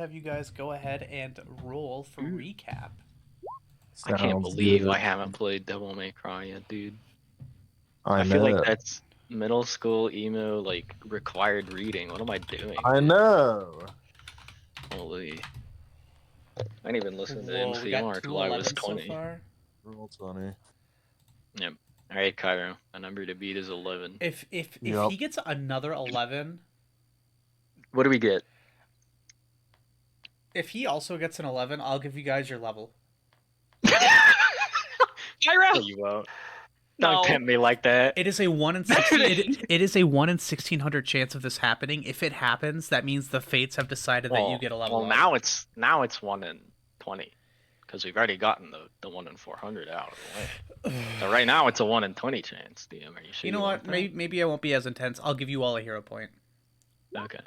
have you guys go ahead and roll for recap. I can't Sounds believe good. I haven't played Devil May Cry yet, dude. I feel like know. that's middle school emo, like, required reading. What am I doing? I know. Holy. I didn't even listen to Whoa, we got MCR two till I was 11s so 20. far. Real 20. Yep. Alright, Cairo. A number to beat is 11. If Yep. he gets another 11, What do we get? if he also gets an 11, I'll give you guys your level. Cairo! You won't. Don't tempt me like that. It is a 1 in 16. It is a 1 in 1600 chance of this happening. If it happens, that means the fates have decided that you get a level. Well, now it's 1 in 20, because we've already gotten the 1 in 400 out of the way. So right now it's a 1 in 20 chance. DM, are you sure? You know what? Maybe I won't be as intense. I'll give you all a hero point. Okay.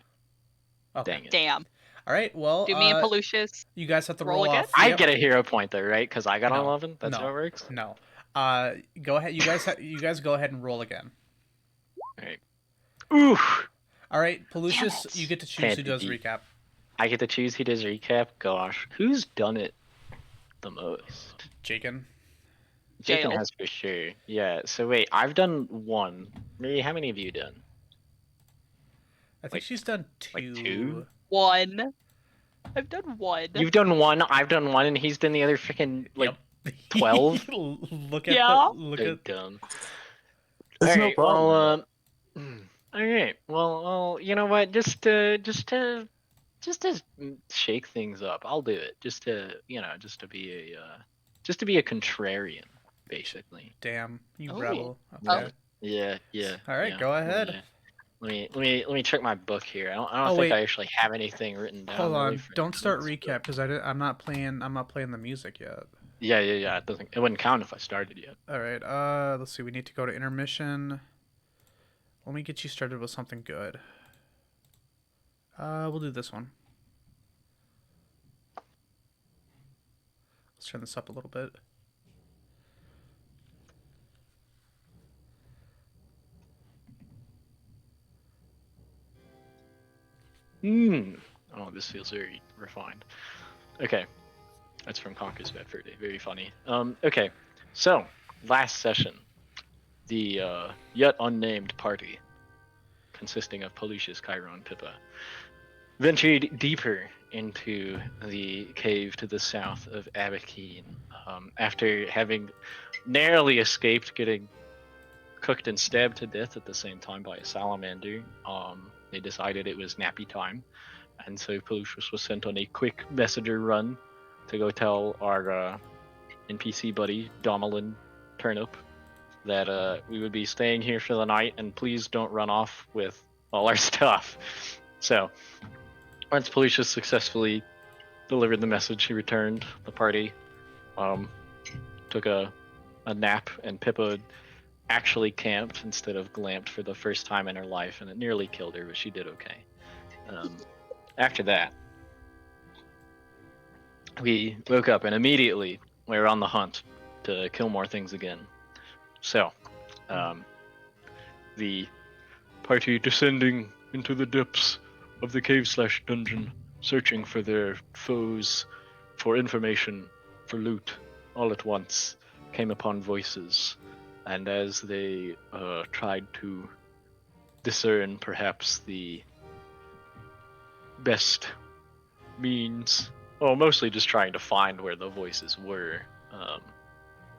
Okay. Dang it. Damn. All right. Well, Do me and Pelucius you guys have to roll roll again? off. I get a hero point though, right? Because I got an 11. That's how it works. No. Go ahead. You guys go ahead and roll again. All right. Oof. All right, Pelucius, you get to choose who does recap. I get to choose who does recap. Gosh, who's done it the most? Jaken. Jaken has for sure. Yeah. So wait, I've done 1. Marie, how many have you done? I think she's done 2. Like 2? 1. I've done 1. You've done 1. I've done 1, and he's done the other freaking like 12. Look at dumb. It's no problem. Okay. Well, you know what? Just to shake things up, I'll do it. Just to be a contrarian, basically. Damn, you rebel. Okay. Yeah. All right, go ahead. Let me check my book here. I don't think I actually have anything written down. Hold on, don't start recap because I'm not playing the music yet. Yeah. It wouldn't count if I started yet. All right. Let's see. We need to go to intermission. Let me get you started with something good. We'll do this one. Let's turn this up a little bit. Oh, this feels very refined. Okay. That's from Conker's Bedford. Very funny. Okay. So, last session, the yet unnamed party, consisting of Pelucius, Cairo, and Pippa, ventured deeper into the cave to the south of Abakeen, after having narrowly escaped getting cooked and stabbed to death at the same time by a salamander. They decided it was nappy time, and so Pelucius was sent on a quick messenger run to go tell our NPC buddy, Domelin Turnip, that we would be staying here for the night, and please don't run off with all our stuff. So, once Pelucius successfully delivered the message, he returned. The party took a nap, and Pippa actually camped instead of glamped for the first time in her life, and it nearly killed her, but she did okay. After that, we woke up, and immediately we were on the hunt to kill more things again. So, the party descending into the depths of the cave/dungeon, searching for their foes, for information, for loot, all at once, came upon voices. And as they tried to discern perhaps the best means, well, mostly just trying to find where the voices were,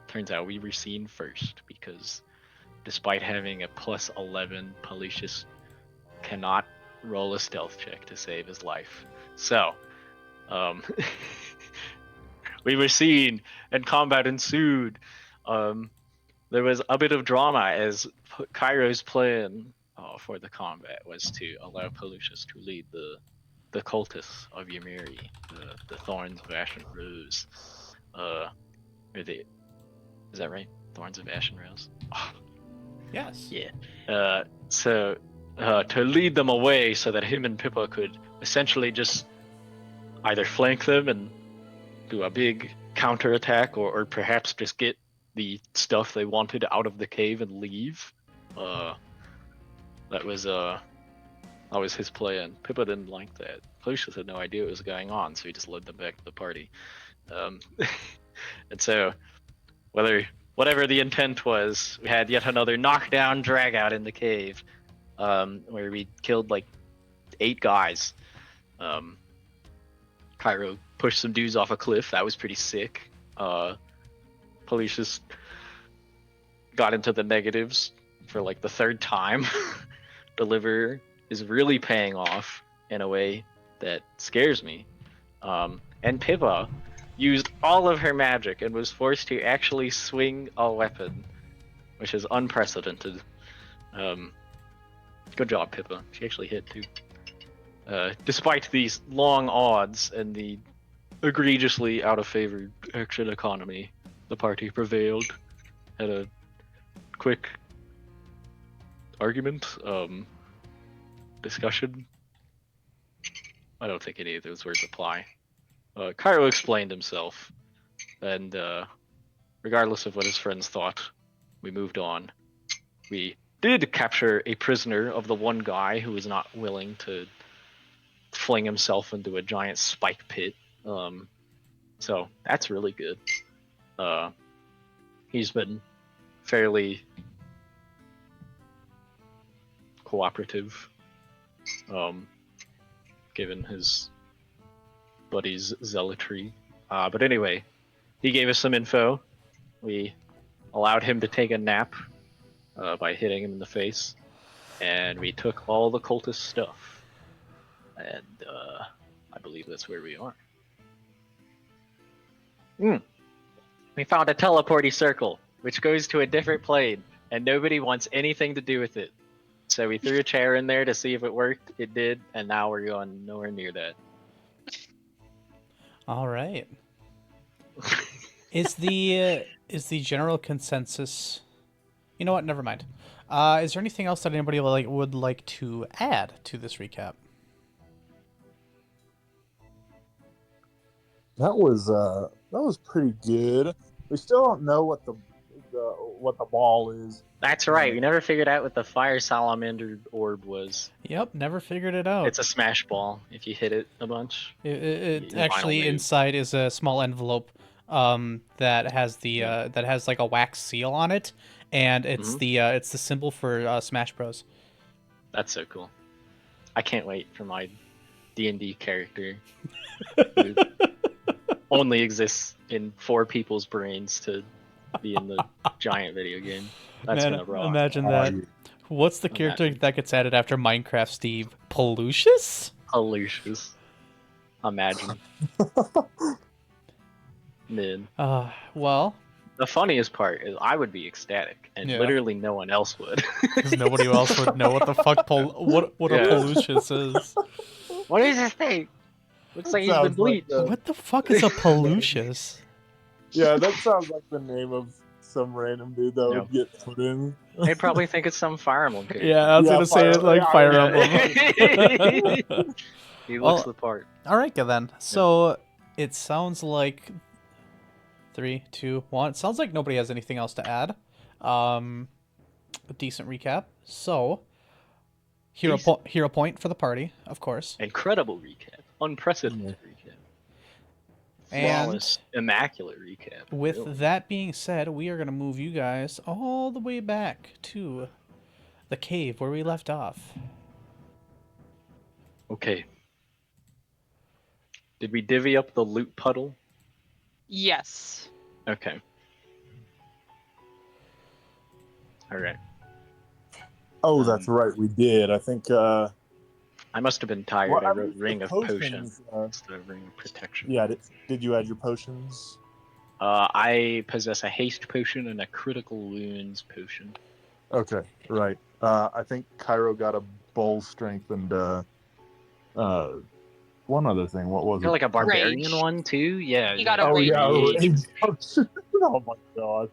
turns out we were seen first, because despite having a plus 11, Pelucius cannot roll a stealth check to save his life. So, we were seen, and combat ensued. There was a bit of drama, as Cairo's plan for the combat was to allow Pelucius to lead the cultists of Ymiri, the Thorns of Ashen Rose. Is that right? Thorns of Ashen Rose? Oh. Yes. Yeah. So to lead them away so that him and Pippa could essentially just either flank them and do a big counterattack, or perhaps just get the stuff they wanted out of the cave and leave. That was his plan. Pippa didn't like that. Lucius had no idea what was going on, so he just led them back to the party. And so, whatever the intent was, we had yet another knockdown drag out in the cave, where we killed like 8 guys. Cairo pushed some dudes off a cliff. That was pretty sick. Lucius got into the negatives for like the 3rd time. Deliver is really paying off in a way that scares me. And Pippa used all of her magic and was forced to actually swing a weapon, which is unprecedented. Good job, Pippa. She actually hit too. Despite these long odds and the egregiously out of favor action economy, the party prevailed. Had a quick argument, discussion. I don't think any of those words apply. Cairo explained himself, and regardless of what his friends thought, we moved on. We did capture a prisoner of the one guy who was not willing to fling himself into a giant spike pit. So that's really good. He's been fairly cooperative, given his buddy's zealotry. But anyway, he gave us some info. We allowed him to take a nap by hitting him in the face, and we took all the cultist stuff. And I believe that's where we are. We found a teleporty circle, which goes to a different plane, and nobody wants anything to do with it. So we threw a chair in there to see if it worked. It did, and now we're going nowhere near that. All right. Is the general consensus? You know what? Never mind. Is there anything else that anybody would like to add to this recap? That was pretty good. We still don't know what the ball is. That's right. We never figured out what the fire salamander orb was. Yep, never figured it out. It's a smash ball. If you hit it a bunch. It actually inside is a small envelope that has that has like a wax seal on it, and it's the symbol for Smash Bros. That's so cool. I can't wait for my D&D character. Only exists in 4 people's brains to be in the giant video game. That's gonna rock. Imagine that. What's the character that gets added after Minecraft Steve? Pelucius? Pelucius. Imagine. Man. Well. The funniest part is I would be ecstatic, and literally no one else would. Because nobody else would know what the fuck what a Pelucius is. What is this thing? Looks like he's been bleached. What the fuck is a Pelucius? Yeah, that sounds like the name of some random dude that would get put in. They probably think it's some Fire Emblem character. Yeah, I was gonna say it like Fire Emblem. He looks the part. Alright, then. So it sounds like 3, 2, 1. It sounds like nobody has anything else to add. A decent recap. So hero point for the party, of course. Incredible recap. Unprecedented recap. Flawless, immaculate recap. With that being said, we are going to move you guys all the way back to the cave where we left off. Okay. Did we divvy up the loot puddle? Yes. Okay. Alright. Oh, that's right, we did. I think, I must have been tired. Well, I wrote Ring of Potion instead of Ring of Protection. Yeah, did you add your potions? I possess a haste potion and a critical wounds potion. Okay, right. I think Cairo got a bowl strength and one other thing. What was You're it? like a barbarian Rage. one too? Yeah. You got a Oh rage. yeah, Rage. rage potion. Oh my god.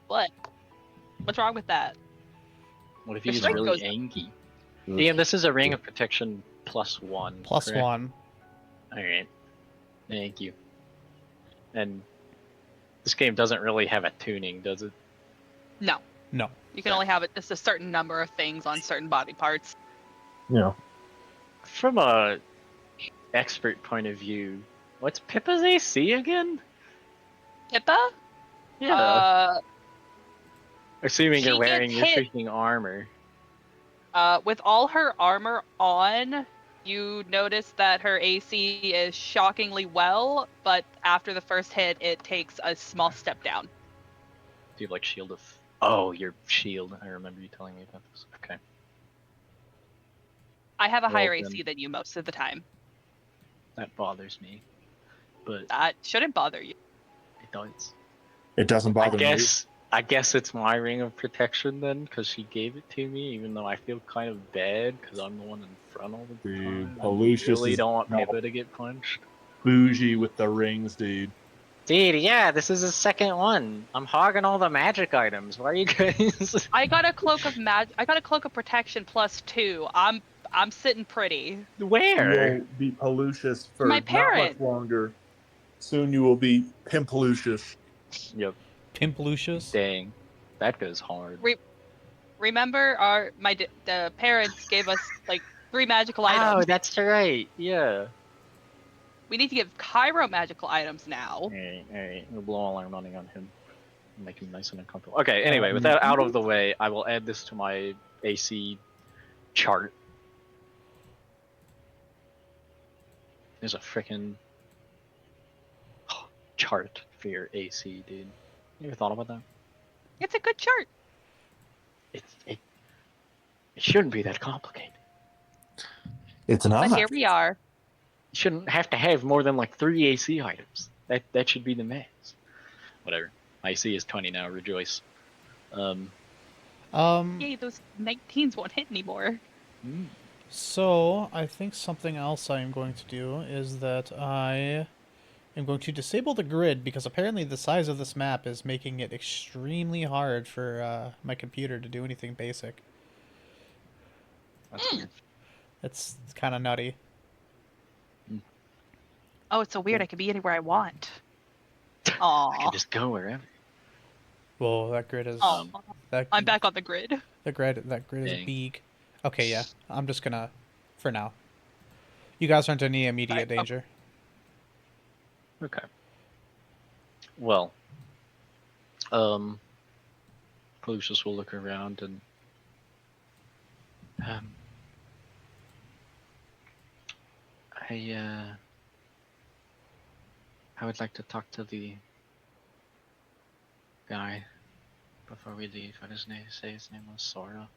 What? What's wrong with that? What if Your he's strength really goes- angry? DM, this is a Ring of Protection +1. Plus correct? 1. Alright. Thank you. And this game doesn't really have a tuning, does it? No. No. You can only have it just a certain number of things on certain body parts. you know. From a expert point of view, what's Pippa's AC again? Pippa? Yeah. Assuming you're She wearing gets your hit. freaking armor. With all her armor on, you notice that her AC is shockingly well, but after the first hit, it takes a small step down. Do you have like shield of? Oh, your shield. I remember you telling me about this. Okay. I have a Well, higher then- AC than you most of the time. That bothers me, but That shouldn't bother you. it does. It doesn't bother me. I guess it's my ring of protection then, because she gave it to me, even though I feel kind of bad because I'm the one in front all the Dude, time. Palucius I really is don't want no Pippa to get punched. bougie with the rings, dude. Dude, yeah, this is the second one. I'm hogging all the magic items. Why are you guys? I got a cloak of I got a cloak of protection +2. I'm sitting pretty. Where? You'll be Palucius for My not much parent. longer. Soon you will be Pimpalucius. Yep. Pimp Lucius. Dang, that goes hard. Remember the parents gave us like 3 magical Oh, items. that's right. Yeah. We need to give Cairo magical items now. Alright. We'll blow all our money on him. Make him nice and uncomfortable. Okay, anyway, with that out of the way, I will add this to my AC chart. There's a frickin' chart for your AC, dude. You ever thought about that? It's a good chart. It shouldn't be that complicated. It's not. But here we are. You shouldn't have to have more than like 3 AC items. That should be the max. Whatever. My AC is 20 now. Rejoice. Yay, those 19s won't hit anymore. So I think something else I am going to do is that I am going to disable the grid because apparently the size of this map is making it extremely hard for my computer to do anything basic. That's weird. It's kind of nutty. Oh, it's so weird. I can be anywhere I want. I can Aww. just go wherever. Whoa, that grid is that I'm back on the grid. that grid is Dang. big. Okay, yeah. I'm just gonna for now. You guys aren't in any immediate Alright, danger. Okay. Well, Lucius will look around and I would like to talk to the guy before we leave. What his name? Say his name was Sora.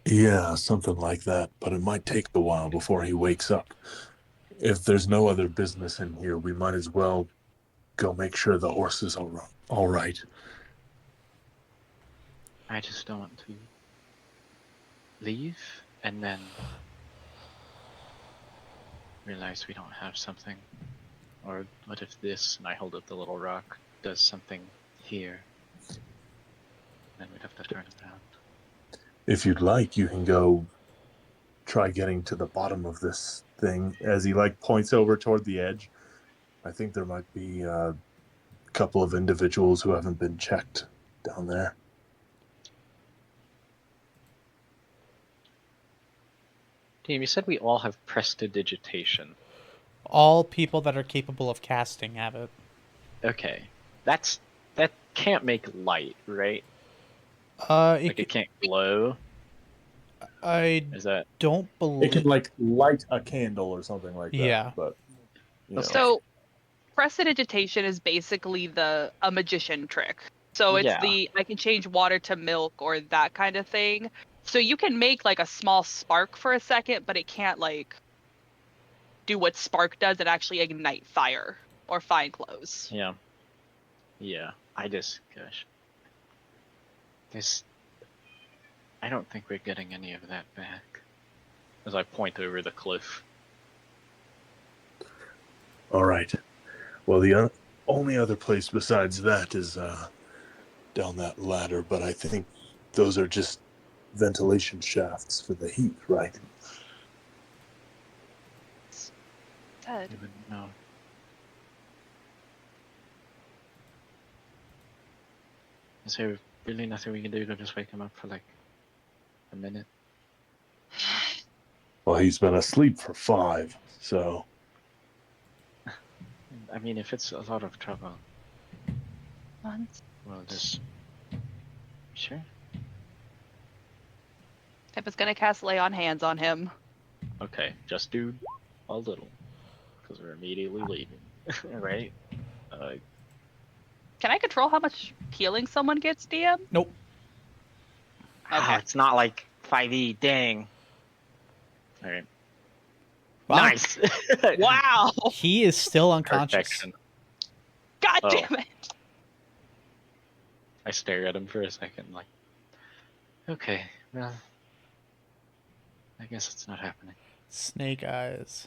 Yeah, something like that. But it might take a while before he wakes up. If there's no other business in here, we might as well go make sure the horse is all right. I just don't want to leave and then realize we don't have something. Or what if this, and I hold up the little rock, does something here? Then we'd have to turn around. If you'd like, you can go try getting to the bottom of this thing. As he points over toward the edge, I think there might be a couple of individuals who haven't been checked down there. Team, you said we all have prestidigitation. All people that are capable of casting have it. Okay, that can't make light, right? It can't glow. I Is that? don't It believe. could light a candle or something like that. Yeah. But So, prestidigitation is basically a magician trick. So it's Yeah. I can change water to milk or that kind of thing. So you can make like a small spark for a second, but it can't do what spark does and actually ignite fire or fine clothes. Yeah. Gosh. I don't think we're getting any of that back. As I point over the cliff. all right. Well, the only other place besides that is down that ladder, but I think those are just ventilation shafts for the heat, right? Ted. You wouldn't know. Is there really nothing we can do to just wake him up for like a minute? Well, he's been asleep for 5, so I mean, if it's a lot of trouble, Once. we'll just... Sure. Pippa's gonna cast Lay on Hands on him. Okay, just do a little. Because we're immediately leaving. Right? Can I control how much healing someone gets, DM? Nope. Okay. It's not like 5e, dang. Alright. Wow. Nice! Wow! He is still unconscious. Perfection. God Oh. damn it! I stare at him for a second, like, okay, well, I guess it's not happening. Snake eyes.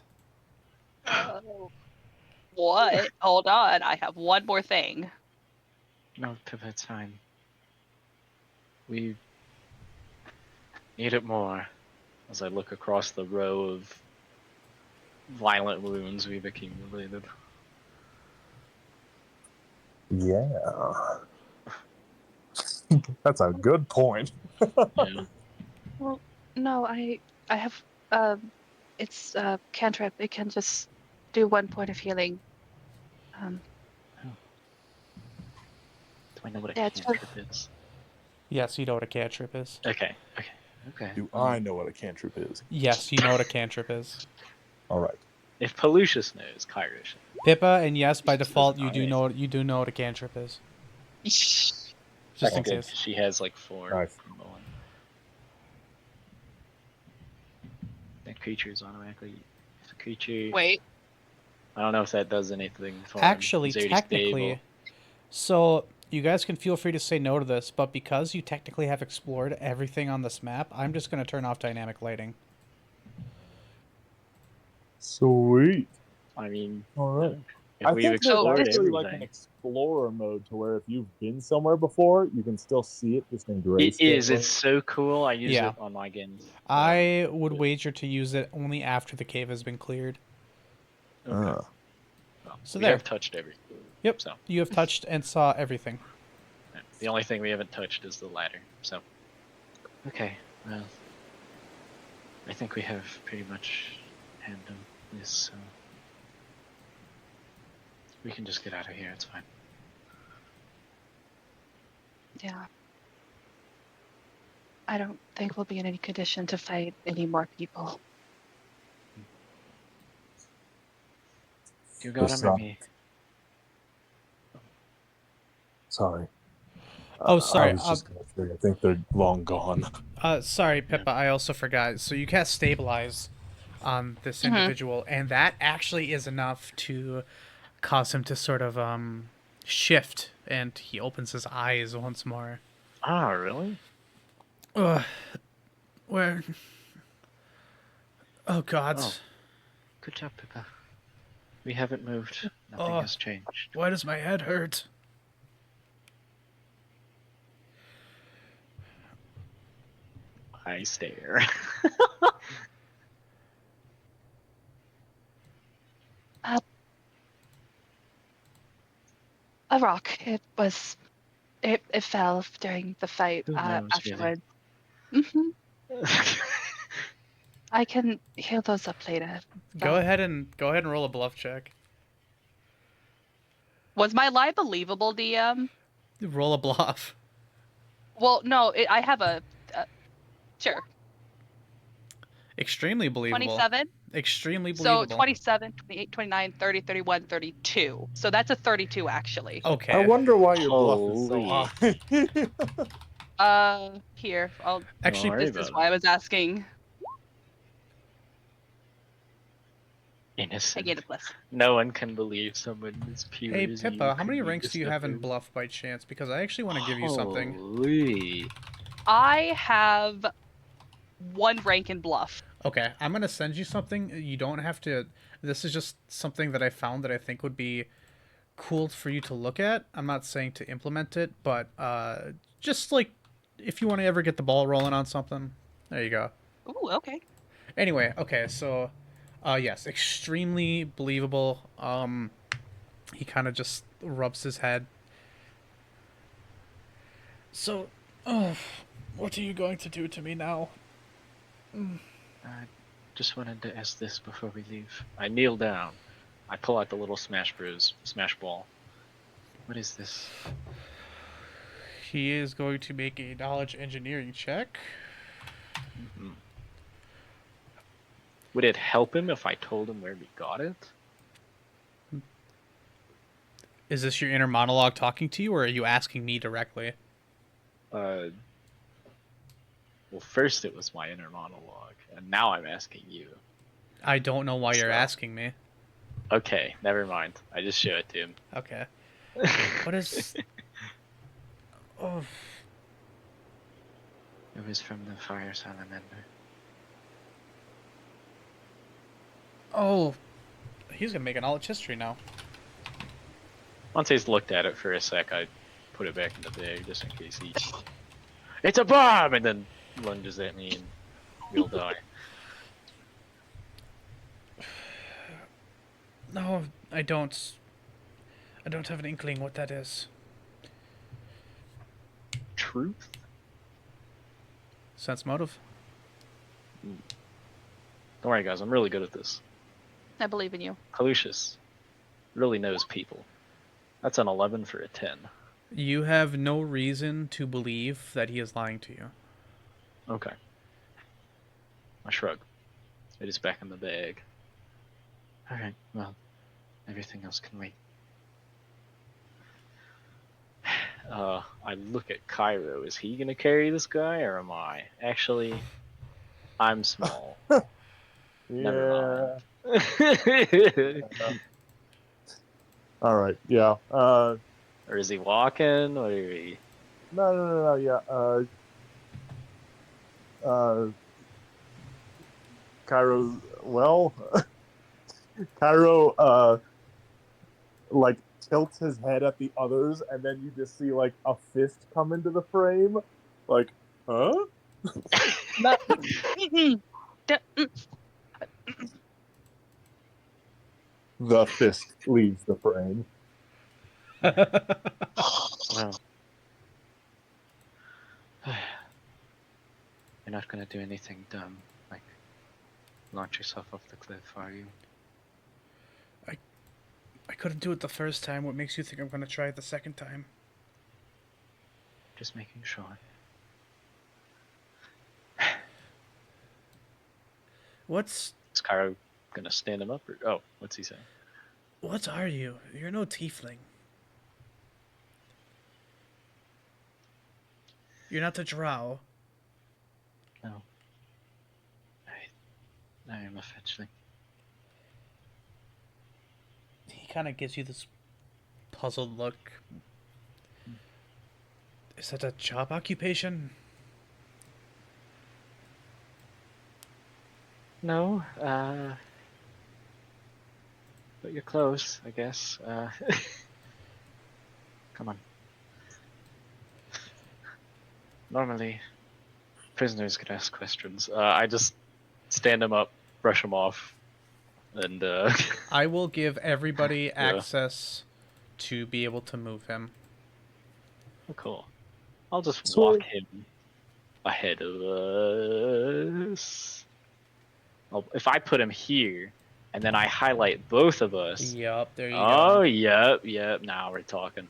What? Hold on, I have one more thing. No, Pippa, it's fine. We need it more. As I look across the row of violent wounds we've accumulated. yeah. That's a good point. Yeah. Well, no, I have it's cantrip. It can just do 1 point of healing. Do I know what a Yeah, it's cantrip is? Yes, you know what a cantrip is. Okay. Do I know what a cantrip is? Yes, you know what a cantrip is. All right. If Pelucius knows, Kyra should. Pippa, and yes, by She just default, doesn't you know do know what a cantrip is. Just That's in good, case. 'cause she has like 4. Nice. from Mullen. That creature is automatically... If a creature... Wait. I don't know if that does anything for him. Actually, He's already technically, stable. so you guys can feel free to say no to this, but because you technically have explored everything on this map, I'm just going to turn off dynamic lighting. Sweet. I mean, All right. if I we've think there's explored actually like an everything... explorer mode to where if you've been somewhere before, you can still see it just in It grayscale. is. It's so cool. I use Yeah. it on my games. I would wager to use it only after the cave has been cleared. Okay. Ah. Well, So we there. have touched everything. Yep. So You have touched and saw everything. yeah, the only thing we haven't touched is the ladder. So okay. Well, I think we have pretty much handled this. So we can just get out of here. It's fine. Yeah. I don't think we'll be in any condition to fight any more people. You got This him or me? Sorry. Oh, sorry, I was just gonna say, I think they're long gone. Sorry, Pippa, I also forgot. So you cast Stabilize on this Mhm. individual, and that actually is enough to cause him to sort of shift, and he opens his eyes once more. Ah, really? Where? Oh God! Oh. Good job, Pippa. We haven't moved. Nothing Oh. has changed. Why does my head hurt? I stare. A rock. It fell during the fight Who knows, afterwards. hmm I can heal those up later. Go ahead and roll a bluff check. Was my lie believable, DM? Roll a bluff. Well, no, I have a... sure. Extremely believable. 27? Extremely So believable. 27, 28, 29, 30, 31, 32. So that's a 32, actually. Okay. I wonder why your bluff is so Holy. high. Here, I'll... Actually, Don't worry This is about why I was asking. it. I Innocent. get a plus. No one can believe someone as pure hey as Pippa, you how can many be ranks do you have in deceptive. bluff by chance? Because I actually want to give you something. Holy. I have 1 rank in bluff. Okay, I'm gonna send you something. You don't have to. This is just something that I found that I think would be cool for you to look at. I'm not saying to implement it, but just like if you want to ever get the ball rolling on something, there you go. Ooh, okay. Anyway, okay, so yes, extremely believable. He kind of just rubs his head. So, what are you going to do to me now? just wanted to ask this before we leave. I kneel down. I pull out the little Smash Bros. Smash Ball. What is this? He is going to make a knowledge engineering check. Mhm. Would it help him if I told him where we got it? Is this your inner monologue talking to you, or are you asking me directly? Well, first it was my inner monologue, and now I'm asking you. I don't know why you're So- asking me. Okay, never mind. I just show it to him. Okay. What is... Oh, It was from the fire salamander. oh, he's gonna make a knowledge history now. Once he's looked at it for a sec, I put it back in the bag just in case he... It's a bomb! And then lunges at me and we'll die. No, I don't. I don't have an inkling what that is. Truth? Sense motive? Don't worry, guys. I'm really good at this. I believe in you. Calucius really knows people. That's an 11 for a 10. You have no reason to believe that he is lying to you. Okay. I shrug. It is back in the bag. Alright, well, everything else can wait. I look at Cairo. Is he gonna carry this guy, or am I? Actually, I'm small. Yeah. Never mind. All right. Yeah. Or is he walking? What are we? No. Yeah. Cairo. Well, Cairo. Like tilts his head at the others, and then you just see like a fist come into the frame. Like, huh? The fist leaves the frame. Well, you're not gonna do anything dumb, like launch yourself off the cliff, are you? I couldn't do it the first time. What makes you think I'm going to try it the second time? Just making sure. What's... Is Cairo gonna stand him up, or oh, what's he saying? What are you? You're no tiefling. You're not a drow. No. I am a fetchling. He kind of gives you this puzzled look. Is that a job occupation? No, but you're close, I guess. Come on. Normally, prisoners could ask questions. I just stand him up, brush him off, and I will give everybody access to be able to move him. oh, cool. I'll just So- walk him ahead of us. If I put him here, and then I highlight both of us. Yup, there you Oh, go. yep. Now we're talking.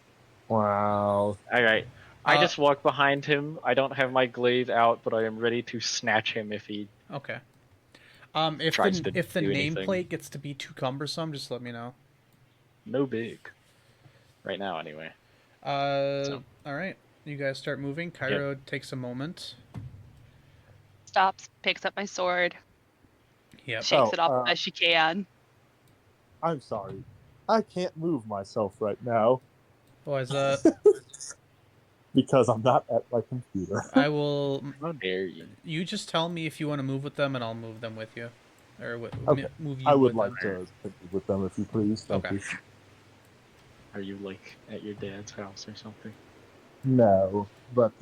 Wow. All right. I Uh, just walk behind him. I don't have my glaive out, but I am ready to snatch him if he Okay. If tries the to if the do anything. nameplate gets to be too cumbersome, just let me know. no big. Right now, anyway. All right. You guys start moving. Cairo takes a moment. Stops, picks up my sword, Yep. shakes Oh, it off as she can. I'm sorry. I can't move myself right now Why is that? because I'm not at my computer. I will. How dare you? You just tell me if you want to move with them, and I'll move them with you, or Okay. move you. I would with like them. to move with them if you please. Thank Okay. you. Are you like at your dad's house or something? No, but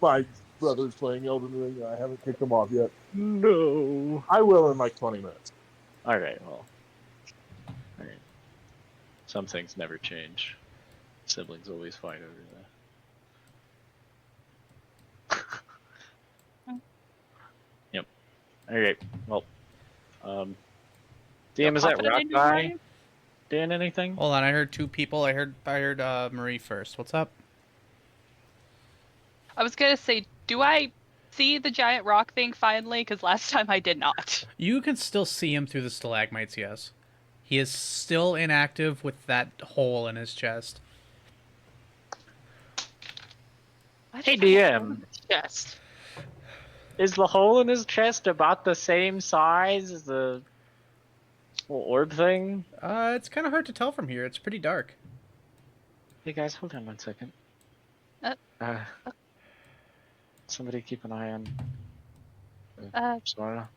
my brother's playing Elden Ring. And I haven't kicked him off yet. No. I will in like 20 minutes. All right. Well. All right. Some things never change. Siblings always fight over that. Alright, well, Feel DM, is that confident rock in your guy mind? doing anything? Hold on, I heard two people. I heard Marie first. What's up? I was gonna say, do I see the giant rock thing finally? Because last time I did not. You can still see him through the stalagmites, yes. He is still inactive with that hole in his chest. Why Hey, did I have a hole in DM. my chest? Is the hole in his chest about the same size as the little orb thing? It's kind of hard to tell from here. It's pretty dark. Hey guys, hold on 1 second. Uh, Uh, somebody keep an eye on Sora.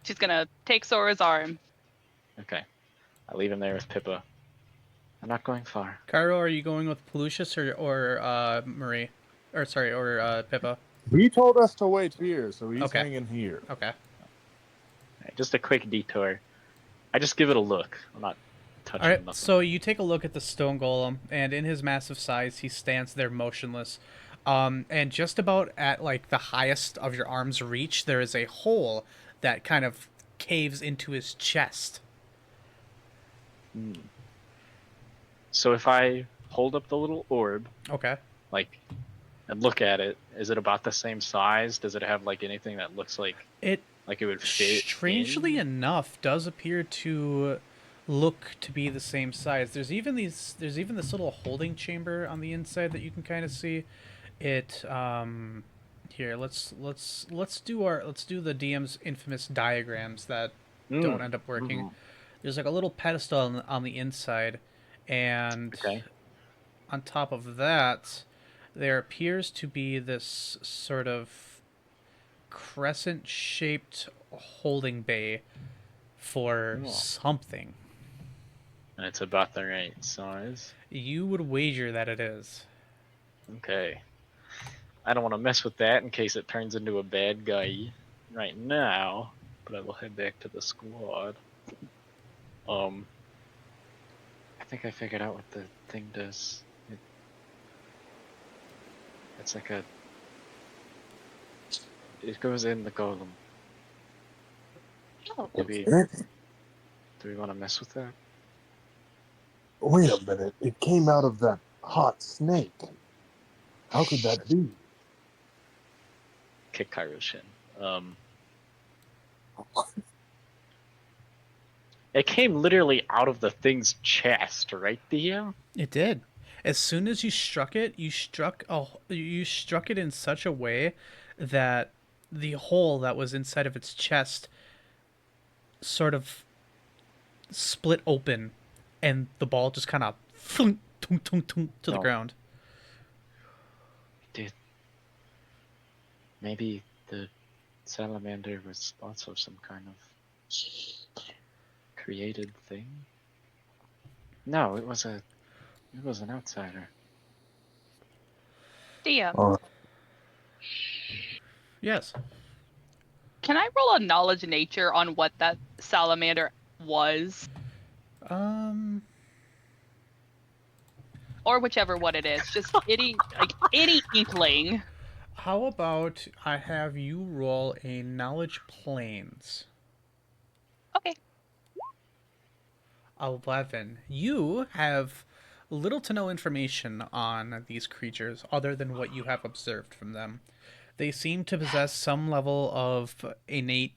She's gonna take Sora's arm. Okay. I leave him there with Pippa. I'm not going far. Cairo, are you going with Pelucius or Marie? Or sorry, or Pippa? He told us to wait here, so he's Okay. hanging here. Okay. Alright, just a quick detour. I just give it a look. I'm not touching Alright, nothing. so you take a look at the stone golem, and in his massive size, he stands there motionless. And just about at like the highest of your arm's reach, there is a hole that kind of caves into his chest. Hmm. So if I hold up the little orb, Okay. like, and look at it, is it about the same size? Does it have like anything that looks like It it would fit? strangely in? enough does appear to look to be the same size. There's even this little holding chamber on the inside that you can kind of see. It here, let's do the DM's infamous diagrams that don't end up working. Mhm. There's like a little pedestal on the inside, and Okay. on top of that, there appears to be this sort of crescent-shaped holding bay for Oh. something. And it's about the right size. You would wager that it is. Okay. I don't want to mess with that in case it turns into a bad guy right now, but I will head back to the squad. I think I figured out what the thing does. It's like it goes in the golem. Oh, Do we want to mess with that? Wait a minute. It came out of that hot snake. How could that be? Kick Kairo's shin. It came literally out of the thing's chest, right, DM? It did. As soon as you struck it, you struck it in such a way that the hole that was inside of its chest sort of split open, and the ball just kind of to the No. ground. Dude, maybe the salamander was also some kind of created thing? No, it was an outsider. DM. All right. Yes. Can I roll a knowledge nature on what that salamander was? Or whichever one it is. Just any inkling. How about I have you roll a knowledge planes? Okay. 11. You have little to no information on these creatures other than what you have observed from them. They seem to possess some level of innate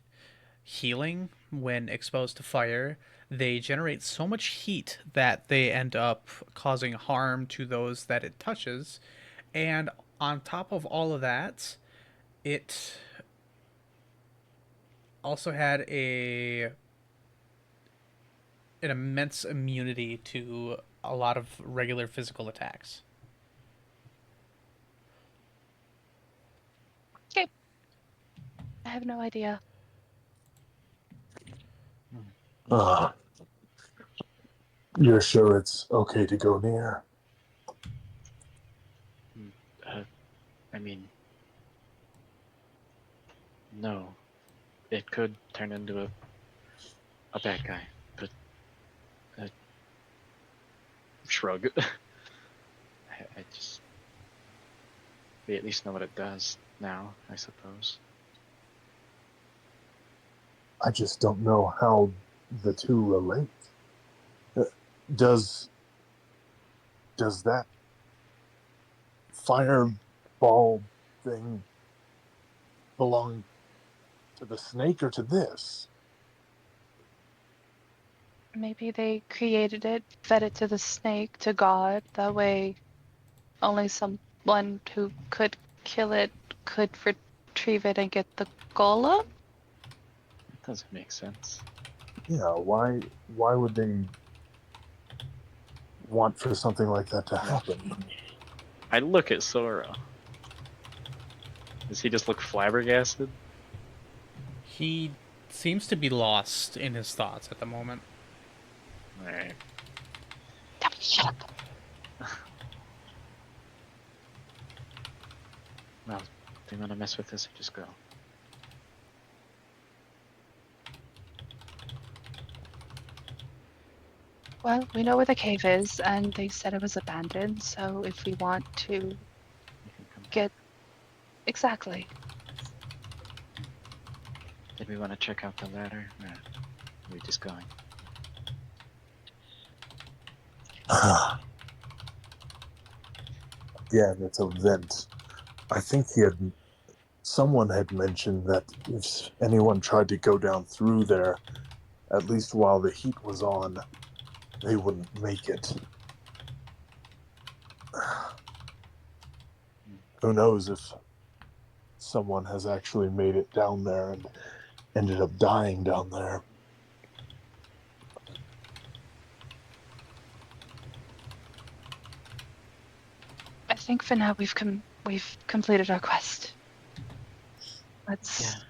healing when exposed to fire. They generate so much heat that they end up causing harm to those that it touches. And on top of all of that, it also had an immense immunity to a lot of regular physical attacks. Okay. I have no idea. You're sure it's okay to go near? I mean, no. It could turn into a bad guy, but shrug. I just we at least know what it does now, I suppose. I just don't know how the two relate. Uh, Does that fireball thing belong to the snake or to this? Maybe they created it, fed it to the snake, to God. That way, only someone who could kill it could retrieve it and get the golem. That doesn't make sense. Yeah, why would they want for something like that to happen? I look at Sora. Does he just look flabbergasted? He seems to be lost in his thoughts at the moment. Alright. Shut up. Well, if you want to mess with this, just go. Well, we know where the cave is, and they said it was abandoned, so if we want to You can come. get. Exactly. Did we want to check out the ladder? Or are we just going? Again, it's a vent. I think someone had mentioned that if anyone tried to go down through there, at least while the heat was on, they wouldn't make it. Who knows if someone has actually made it down there and ended up dying down there. I think for now we've completed our quest. Let's Yeah.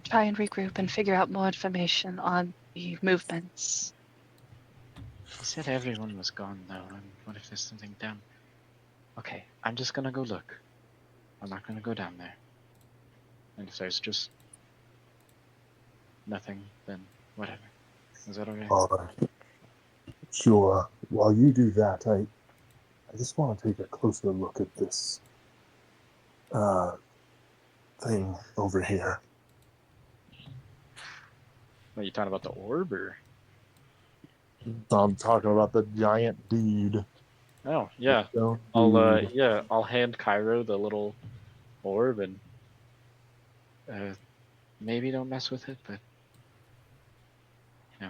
try and regroup and figure out more information on the movements. He said everyone was gone though, and what if there's something down? Okay, I'm just gonna go look. I'm not gonna go down there. And if there's just nothing, then whatever. Is that okay? Sure. While you do that, I just want to take a closer look at this thing over here. Are you talking about the orb or? I'm talking about the giant dude. Oh yeah. Stone I'll dude. I'll hand Cairo the little orb and maybe don't mess with it, but you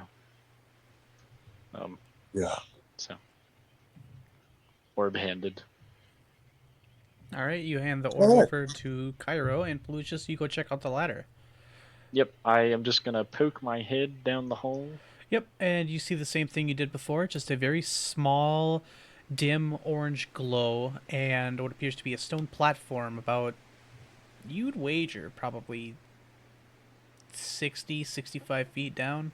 know. Yeah. So orb handed. All right, you hand the orb over to Cairo, and Pelucius, you go check out the ladder. Yep, I am just gonna poke my head down the hole. Yep, and you see the same thing you did before, just a very small, dim orange glow, and what appears to be a stone platform about, you'd wager, probably 60, 65 feet down.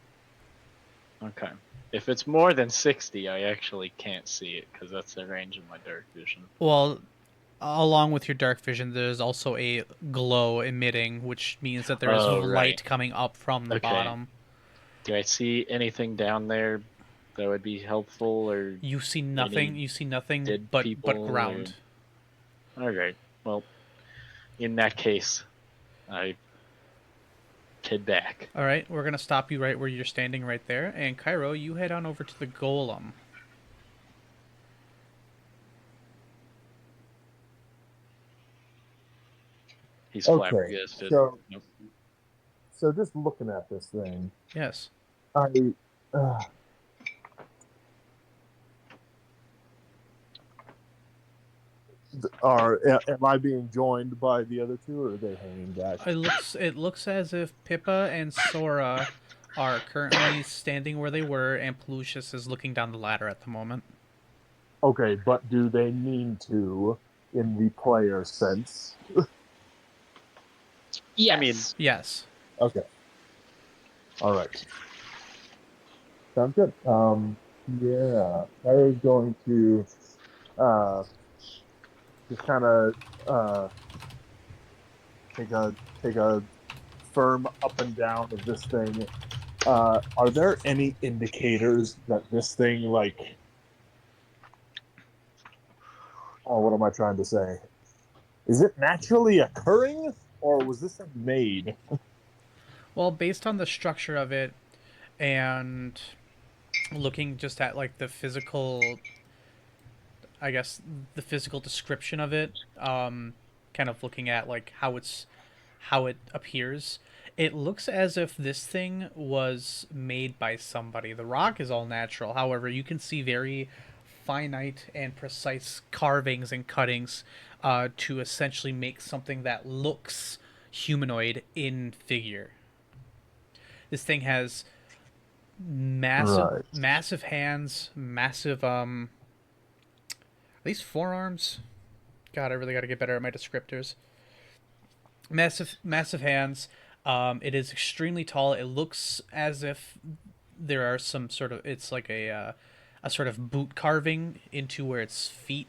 Okay. If it's more than 60, I actually can't see it because that's the range of my dark vision. Well, along with your dark vision, there's also a glow emitting, which means that there is Oh, light right. coming up from the Okay. bottom. Do I see anything down there that would be helpful, or You see nothing. Any You see nothing dead but people, ground. Alright, well, in that case, I head back. All right, we're gonna stop you right where you're standing right there, and Cairo, you head on over to the golem. He's Okay, flabbergasted. so Nope. so just looking at this thing, Yes. I am I being joined by the other two, or are they hanging back? It looks as if Pippa and Sora are currently standing where they were, and Pelucius is looking down the ladder at the moment. Okay, but do they mean to in the player sense? Yes. I mean, Yes. Okay. All right. Sounds good. Yeah, I was going to just kind of take a firm up and down of this thing. Are there any indicators that this thing, like, oh, what am I trying to say? Is it naturally occurring, or was this thing made? Well, based on the structure of it and looking just at like the physical, I guess the physical description of it, kind of looking at like how it appears, it looks as if this thing was made by somebody. The rock is all natural. However, you can see very finite and precise carvings and cuttings to essentially make something that looks humanoid in figure. This thing has Right. massive hands, massive at least forearms. God, I really got to get better at my descriptors. Massive hands. It is extremely tall. It looks as if there are some sort of, it's like a sort of boot carving into where its feet,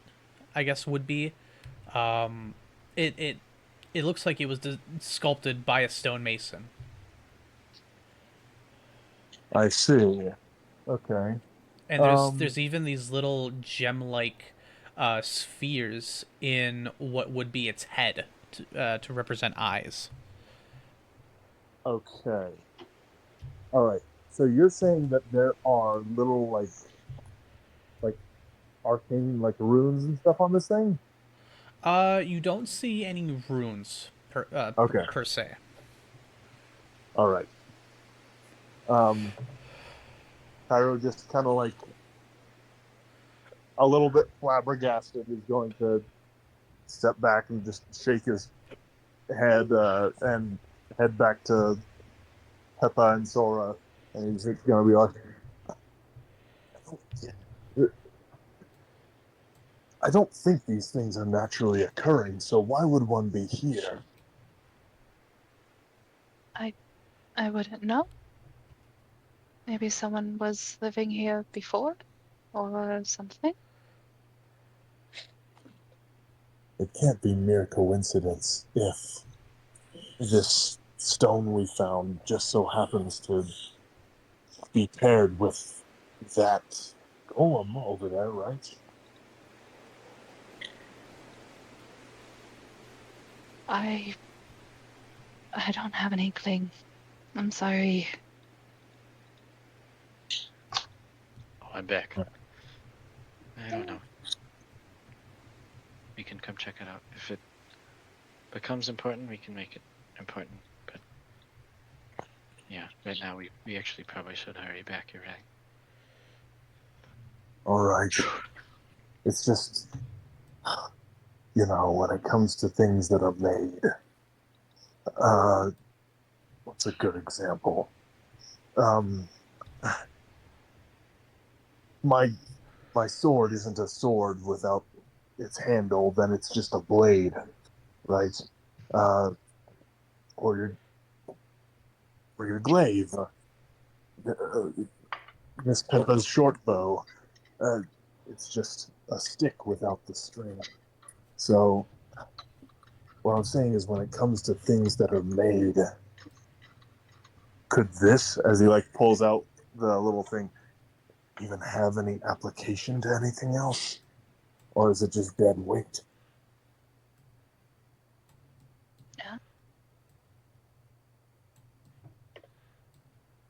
I guess, would be. Um, it it looks like it was sculpted by a stonemason. I see. Okay. And Um. there's even these little gem-like spheres in what would be its head to represent eyes. Okay. All right. So you're saying that there are little like arcane like runes and stuff on this thing? You don't see any runes Okay. per se. All right. Cairo just kind of like a little bit flabbergasted is going to step back and just shake his head and head back to Peppa and Sora, and he's going to be like, I don't think these things are naturally occurring, so why would one be here? I wouldn't know. Maybe someone was living here before or something. It can't be mere coincidence if this stone we found just so happens to be paired with that golem over there, right? I don't have an inkling. I'm sorry. Oh, I'm back. I don't know. We can come check it out. If it becomes important, we can make it important. But yeah, right now we actually probably should hurry back. You're right. All right. It's just, when it comes to things that are made, what's a good example? My my sword isn't a sword without its handle, then it's just a blade, right? Uh, or your glaive, Miss Peppa's short bow. Uh, it's just a stick without the string. So what I'm saying is, when it comes to things that are made, could this, as he like pulls out the little thing, even have any application to anything else, or is it just dead weight? Yeah.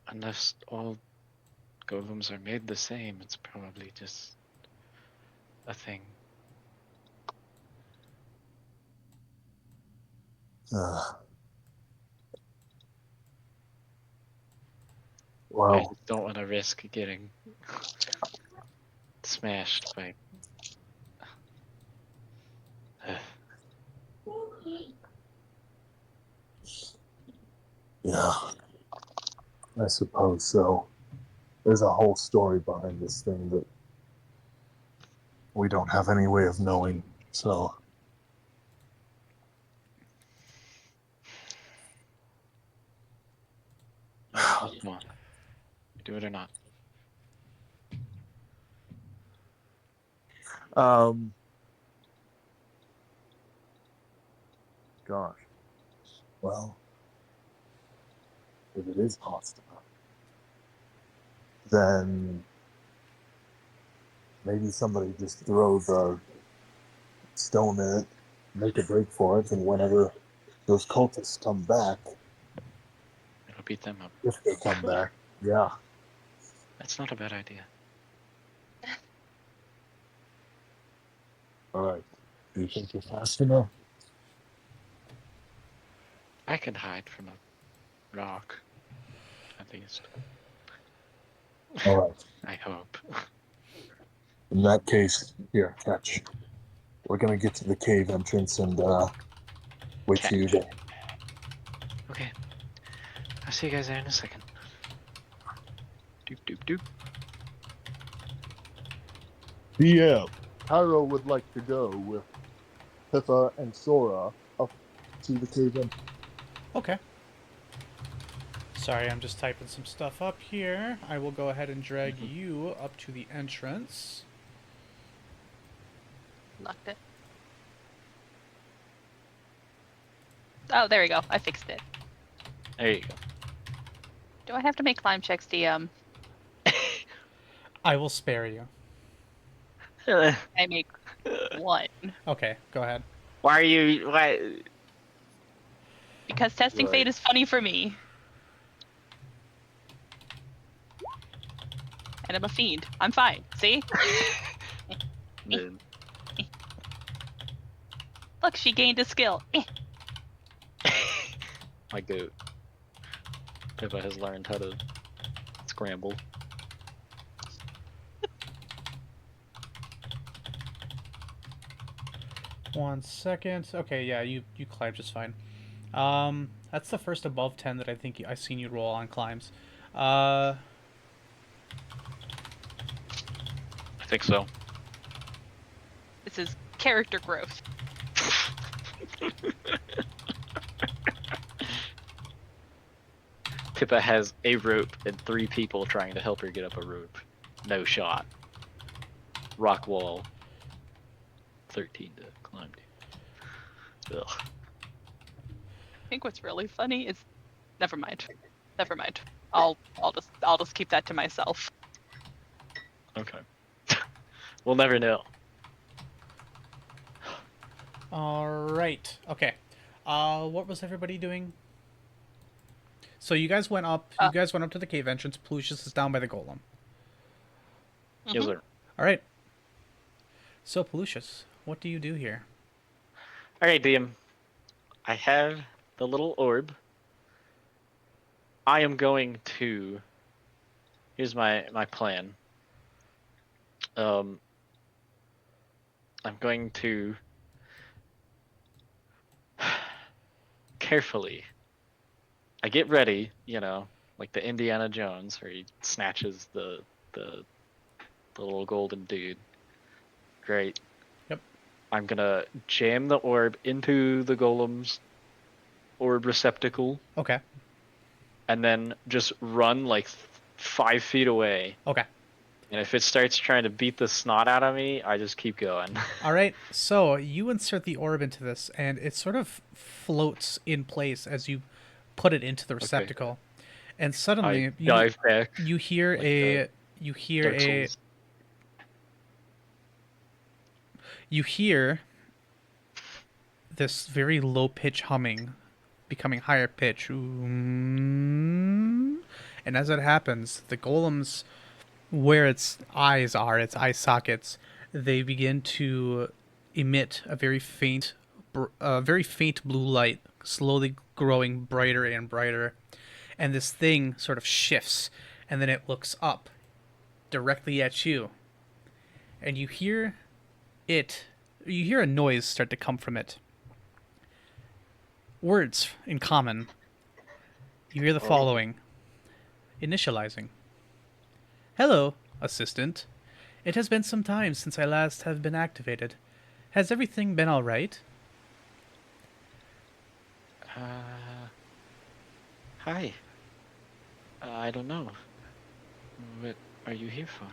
Unless all golems are made the same, it's probably just a thing. I Well, don't want to risk getting smashed by. yeah, I suppose so. There's a whole story behind this thing that we don't have any way of knowing. So, Come on, do it or not. Um, gosh. well, if it is hostile, then maybe somebody just throw the stone in it, make a break for it, and whenever those cultists come back, It'll beat them up. If they come back. Yeah. That's not a bad idea. All right. Do you think you're fast enough? I can hide from a rock, at least. All right. I hope. In that case, here, catch. We're gonna get to the cave entrance and wait for you there. Okay. I'll see you guys there in a second. Doop doop doop. DM. Pyro would like to go with Pippa and Sora up to the cave entrance. Okay. Sorry, I'm just typing some stuff up here. I will go ahead and drag you up to the entrance. Locked it. Oh, there we go. I fixed it. There you Do I have to make climb checks, DM? I will spare you. go. I make one. Okay, go ahead. Why are you? Why? Because testing Right. fate is funny for me. And I'm a fiend. I'm fine. See? Dude. Look, she gained a skill. My goat. Pippa has learned how to scramble. One second. Okay, yeah, you climbed just fine. That's the first above 10 that I think I've seen you roll on climbs. I think so. This is character growth. Pippa has a rope and 3 people trying to help her get up a rope. No shot. Rock wall. 13 to climb to. Ugh. I think what's really funny is, never mind. Never mind. I'll just keep that to myself. Okay. We'll never know. All right. Okay. What was everybody doing? So you guys went up. You guys went up to the cave entrance. Plucius is down by the golem. Yes, sir. All right. So Plucius, what do you do here? Alright, DM. I have the little orb. I am going to. Here's my plan. I'm going to carefully. I get ready, you know, like the Indiana Jones, where he snatches the little golden dude. Great. Yep. I'm gonna jam the orb into the golem's orb receptacle, Okay. and then just run like 5 feet away. Okay. And if it starts trying to beat the snot out of me, I just keep going. All right. So you insert the orb into this, and it sort of floats in place as you put it into the receptacle. And suddenly I dive back. you hear like a you hear Dark a Souls. you hear this very low pitch humming becoming higher pitch. And as it happens, the golems, where its eyes are, its eye sockets, they begin to emit a very faint blue light, slowly growing brighter and brighter. And this thing sort of shifts, and then it looks up directly at you. And you hear a noise start to come from it. Words in common. You hear the following. Initializing. Hello, assistant. It has been some time since I last have been activated. Has everything been alright? Hi. I don't know. What are you here for?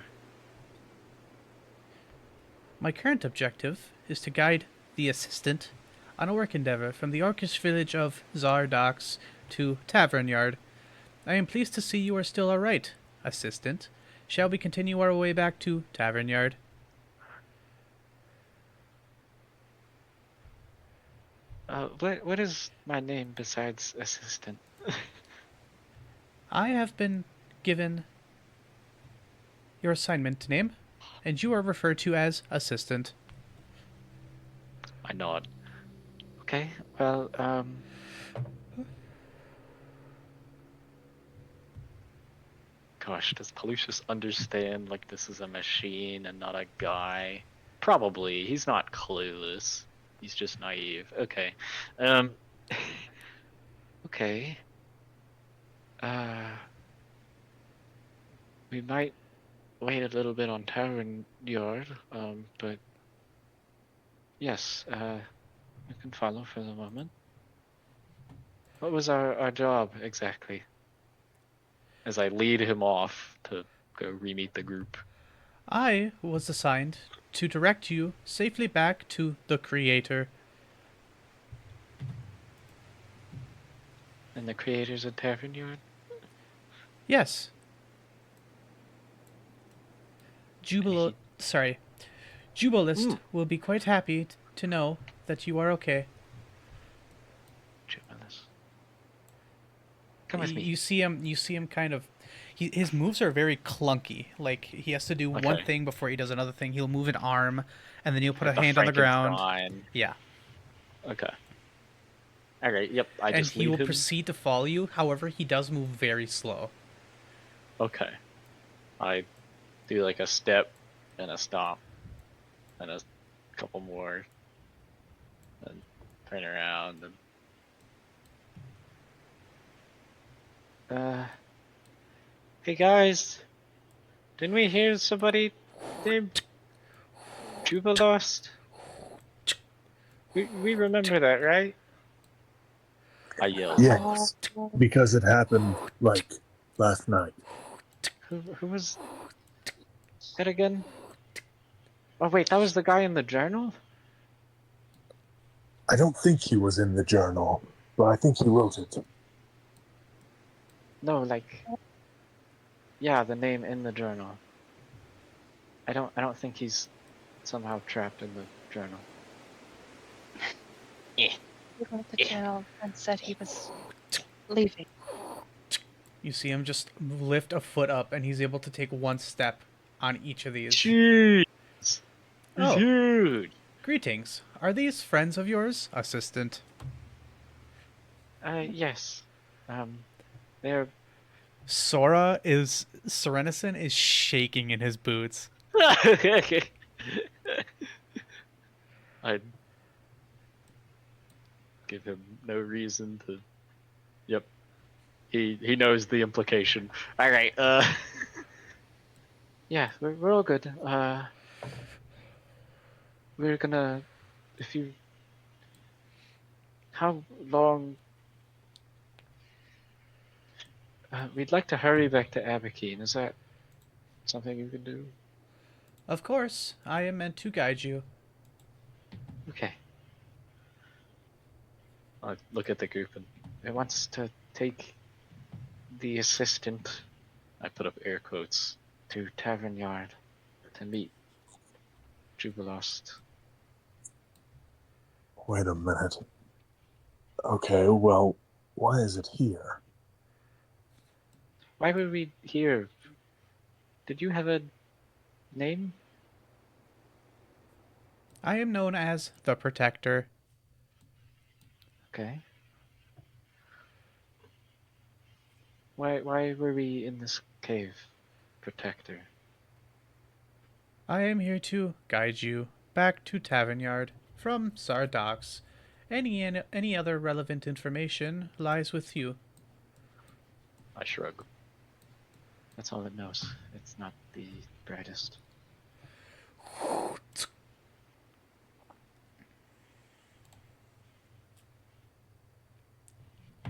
My current objective is to guide the assistant on a work endeavor from the orcish village of Zardox to Tavern Yard. I am pleased to see you are still alright, assistant. Shall we continue our way back to Tavern Yard? What is my name besides assistant? I have been given your assignment name, and you are referred to as assistant. I nod. Okay, well, gosh, does Pelucius understand, like, this is a machine and not a guy? Probably. He's not clueless. He's just naive. Okay. Um, okay. Uh, we might wait a little bit on Tavern Yard, but yes, you can follow for the moment. What was our job exactly? As I lead him off to go re-meet the group. I was assigned to direct you safely back to the Creator. And the creators of Tavern Yard? Yes. He- Jubilist will be quite happy to know that you are okay. Jubilus. Come with me. You see him kind of his moves are very clunky. Like he has to do one Okay. thing before he does another thing. He'll move an arm and then he'll put Like a hand on the ground. Frankenstein. Yeah. Okay. Alright, yep, I And just he lead will him. proceed to follow you. However, he does move very slow. Okay. I do like a step and a stop and a couple more and turn around and hey guys, didn't we hear somebody named Jubilost? We remember that, right? I yelled. Yes, because it happened like last night. Who was that again? Oh wait, that was the guy in the journal? I don't think he was in the journal, but I think he wrote it. No, like, yeah, the name in the journal. I don't think he's somehow trapped in the journal. He wrote the journal and said he was leaving. You see him just lift a foot up and he's able to take one step on each of these. Jeez! He's Oh. huge! Greetings. Are these friends of yours, assistant? Yes. They're... Serenison is shaking in his boots. I'd give him no reason to... Yep. He knows the implication. Alright, yeah, we're all good. We're gonna... If you... How long... we'd like to hurry back to Abakine. Is that something you can do? Of course, I am meant to guide you. Okay. I look at the group and it wants to take the assistant, I put up air quotes, to Tavern Yard to meet Jubilost. Wait a minute. Okay, well, why is it here? Why were we here? Did you have a name? I am known as the Protector. Okay. Why were we in this cave, Protector? I am here to guide you back to Tavern Yard from Sardox. Any other relevant information lies with you. I shrug. That's all it knows. It's not the brightest.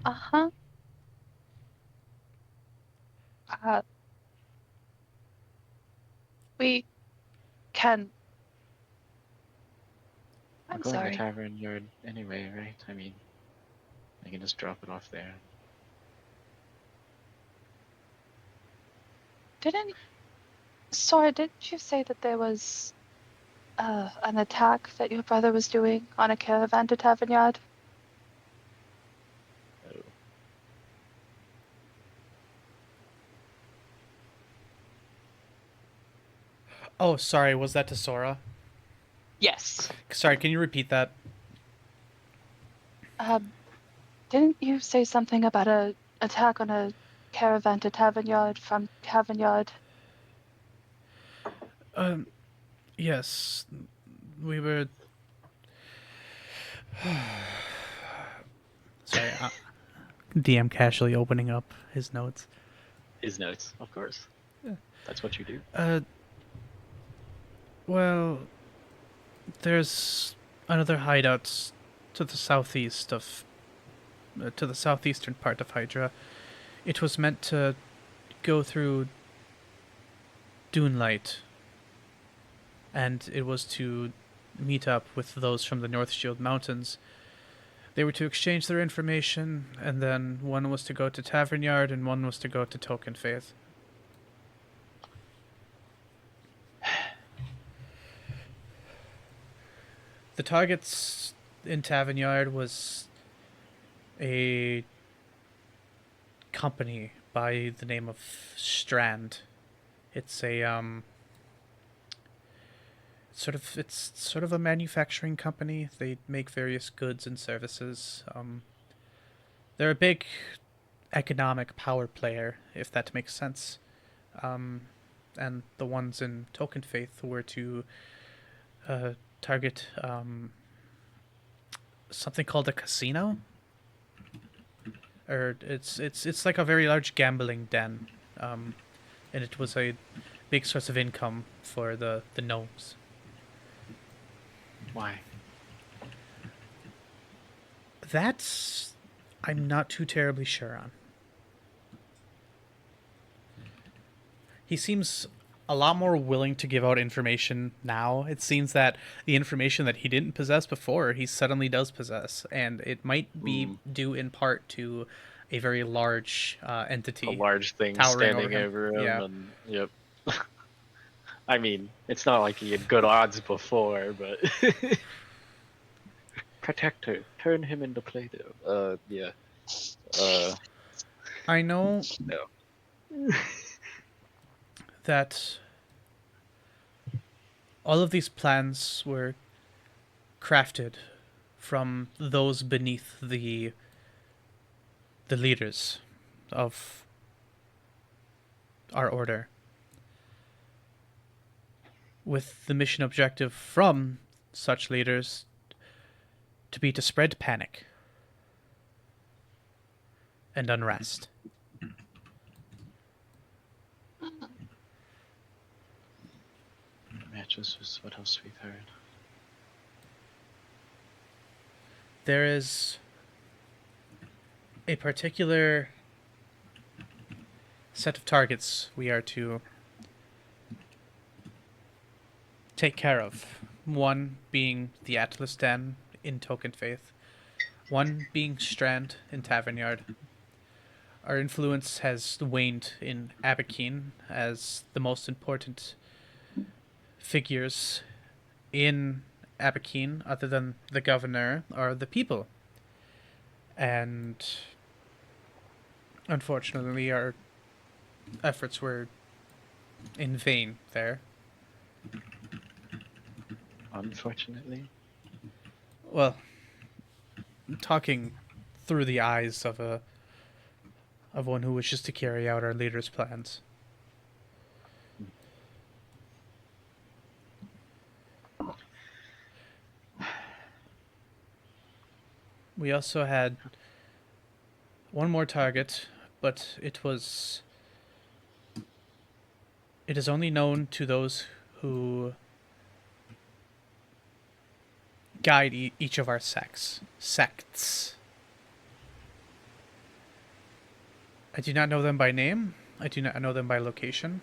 Uh-huh. We can... We're I'm going sorry. to Tavern Yard anyway, right? I mean, I can just drop it off there. Sora, didn't you say that there was an attack that your brother was doing on a caravan to Tavern Yard? Oh, sorry, was that to Sora? Yes. Sorry, can you repeat that? Didn't you say something about a attack on a caravan to Tavern Yard from Tavern Yard? Yes. We were... Sorry, DM casually opening up his notes. His notes, of course. That's what you do. Well, there's another hideout to the southeast of... to the southeastern part of Hydra. It was meant to go through Dunelight, and it was to meet up with those from the North Shield Mountains. They were to exchange their information, and then one was to go to Tavern Yard, and one was to go to Token Faith. The targets in Tavern Yard was a company by the name of Strand. It's a it's sort of a manufacturing company. They make various goods and services. They're a big economic power player, if that makes sense. And the ones in Token Faith were to target something called a casino. Or it's like a very large gambling den, and it was a big source of income for the gnomes. Why? That's I'm not too terribly sure on. He seems a lot more willing to give out information now. It seems that the information that he didn't possess before, he suddenly does possess, and it might be due in part to a very large entity. A large thing towering standing over him. over him, Yeah. and yep. I mean, it's not like he had good odds before, but Protector, turn him into Play-Doh. Yeah. I know No. that all of these plans were crafted from those beneath the leaders of our order, with the mission objective from such leaders to be to spread panic and unrest. Matches with what else we've heard. There is a particular set of targets we are to take care of. One being the Atlas Den in Token Faith. One being Strand in Tavern Yard. Our influence has waned in Abakeen as the most important figures in Abakeen, other than the governor, are the people. And unfortunately, our efforts were in vain there. Unfortunately. Well, talking through the eyes of one who wishes to carry out our leader's plans. We also had one more target, but it is only known to those who guide each of our sects. I do not know them by name. I do not know them by location.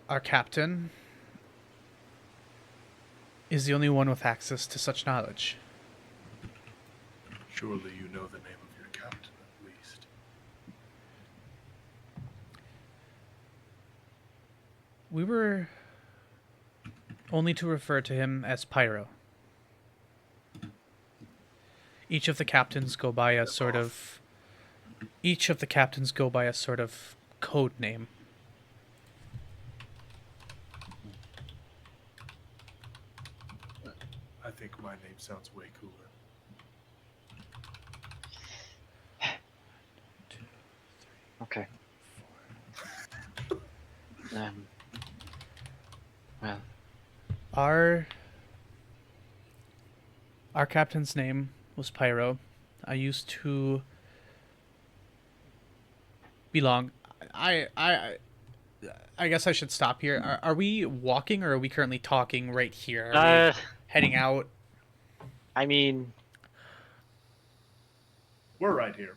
Our captain is the only one with access to such knowledge. Surely you know the name of your captain, at least. We were only to refer to him as Pyro. Each of the captains go by a sort of code name. think my name sounds way cooler. Okay. Well, Our captain's name was Pyro. I used to belong. I guess I should stop here. Are we walking or are we currently talking right here? Are we heading out? I mean, We're right here.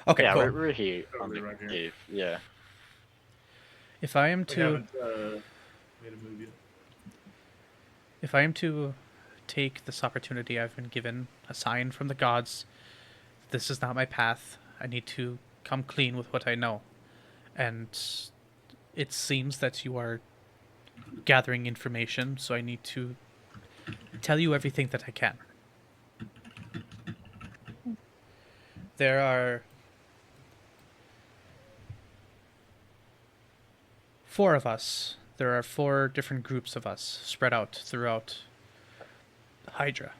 Okay, yeah, cool. we're here on Totally the right here. cave. Yeah. If I am We to haven't made a move yet. If I am to take this opportunity I've been given, a sign from the gods, this is not my path. I need to come clean with what I know. And it seems that you are gathering information, so I need to tell you everything that I can. There are 4 of us. There are 4 different groups of us spread out throughout Hydra.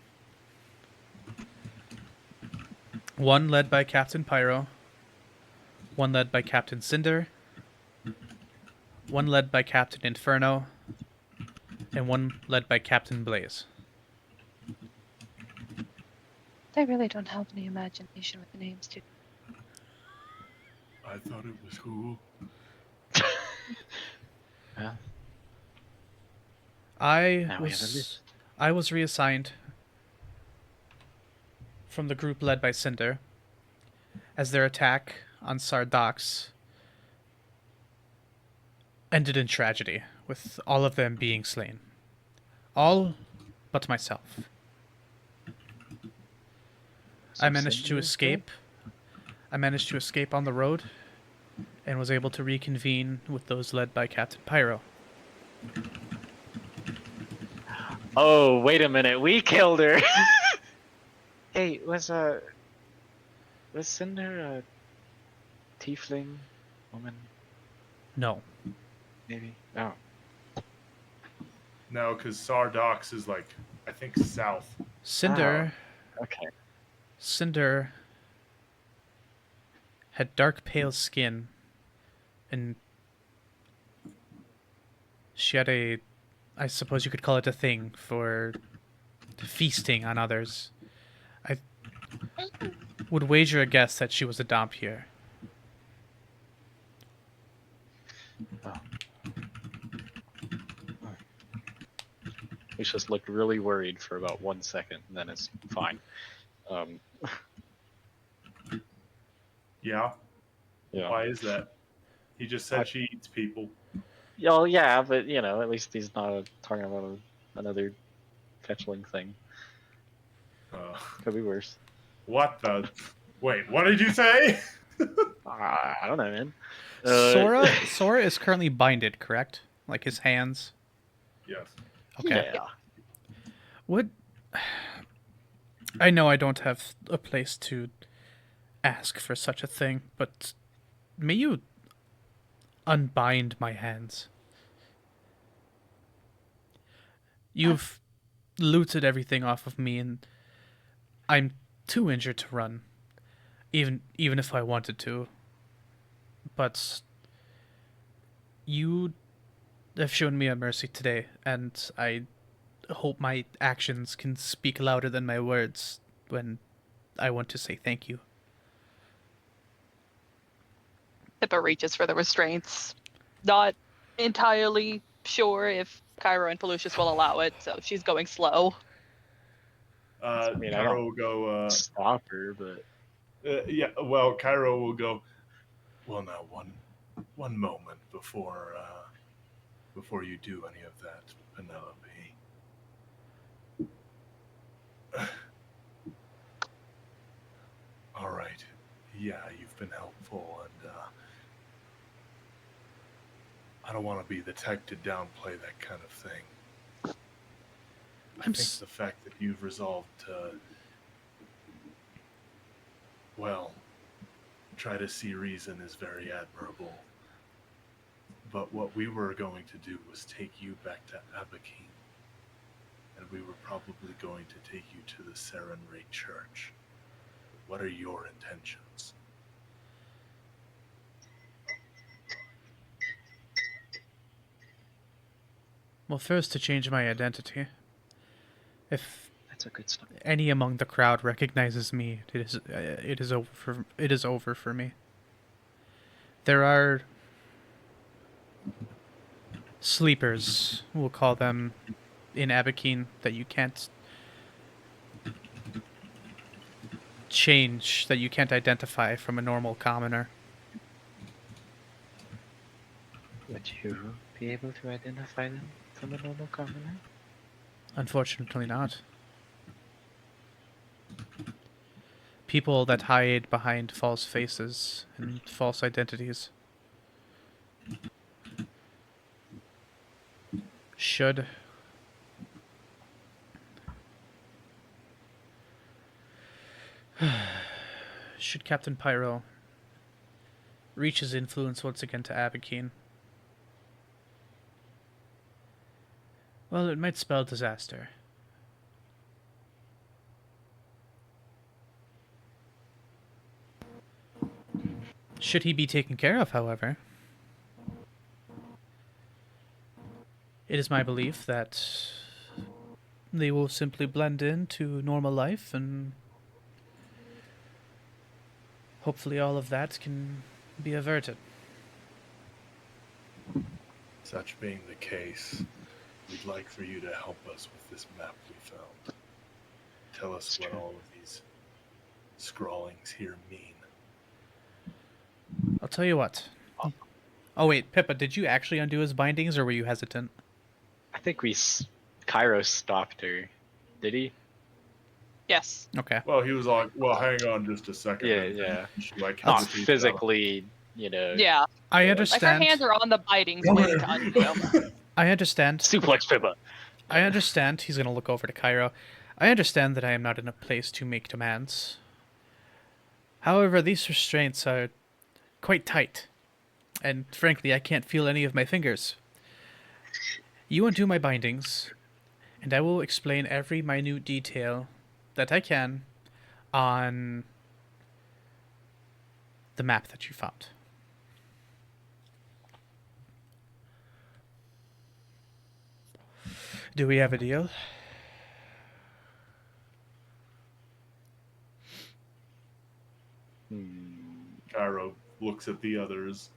One led by Captain Pyro, one led by Captain Cinder, one led by Captain Inferno, and one led by Captain Blaze. They really don't have any imagination with the names, do I thought it was cool. Yeah. I Now we have a list. was reassigned from the group led by Cinder, as their attack on Sardox ended in tragedy, with all of them being slain. All but myself. I managed to escape. I managed to escape on the road, and was able to reconvene with those led by Captain Pyro. Oh, wait a minute. We killed her. Hey, was Cinder a tiefling woman? No. Maybe. Oh. No, because Sardox is like, I think south. Cinder Okay. Cinder had dark pale skin, and she had I suppose you could call it a thing for feasting on others. I would wager a guess that she was a Dompier. Oh. He just looked really worried for about 1 second, and then it's fine. Yeah. Yeah. Why is that? He just said she eats people. Well, yeah, but at least he's not talking about another fetchling thing. Could be worse. What the? Wait, what did you say? I don't know, man. Sora is currently binded, correct? Like his hands. Yes. Okay. Yeah. What? I know I don't have a place to ask for such a thing, but may you unbind my hands. You've looted everything off of me, and I'm too injured to run, even if I wanted to. But you have shown me a mercy today, and I hope my actions can speak louder than my words when I want to say thank you. Pippa reaches for the restraints. Not entirely sure if Cairo and Pelucius will allow it, so she's going slow. I mean, I Cairo don't will go. stop her, but Yeah. Well, Cairo will go. Well, now one moment before you do any of that, Penelope. All right. Yeah, you've been helpful, and I don't want to be the type to downplay that kind of thing. I think the fact that you've resolved to, well, try to see reason is very admirable. But what we were going to do was take you back to Abakine. and we were probably going to take you to the Serenray Church. What are your intentions? Well, first to change my identity. If That's a good start. any among the crowd recognizes me, it is over for me. There are sleepers, we'll call them, in Abakine that you can't change, that you can't identify from a normal commoner. Would you be able to identify them from a normal commoner? Unfortunately not. People that hide behind false faces and false identities should Captain Pyro reach his influence once again to Abakine, well, it might spell disaster. Should he be taken care of, however, it is my belief that they will simply blend into normal life, and hopefully all of that can be averted. Such being the case, we'd like for you to help us with this map we found. Tell us what all of these scrawlings here mean. I'll tell you what. Oh wait, Pippa, did you actually undo his bindings, or were you hesitant? I think Cairo stopped her. Did he? Yes. Okay. Well, he was like, well, hang on just a second. Yeah, and yeah. she, like, Not hesitated. physically, you know. Yeah. I Like her understand. hands are on the bitings waiting to undo them. I understand. Suplex Pippa. I understand. He's going to look over to Cairo. I understand that I am not in a place to make demands. However, these restraints are quite tight. And frankly, I can't feel any of my fingers. You undo my bindings, and I will explain every minute detail that I can on the map that you found. Do we have a deal? Cairo looks at the others.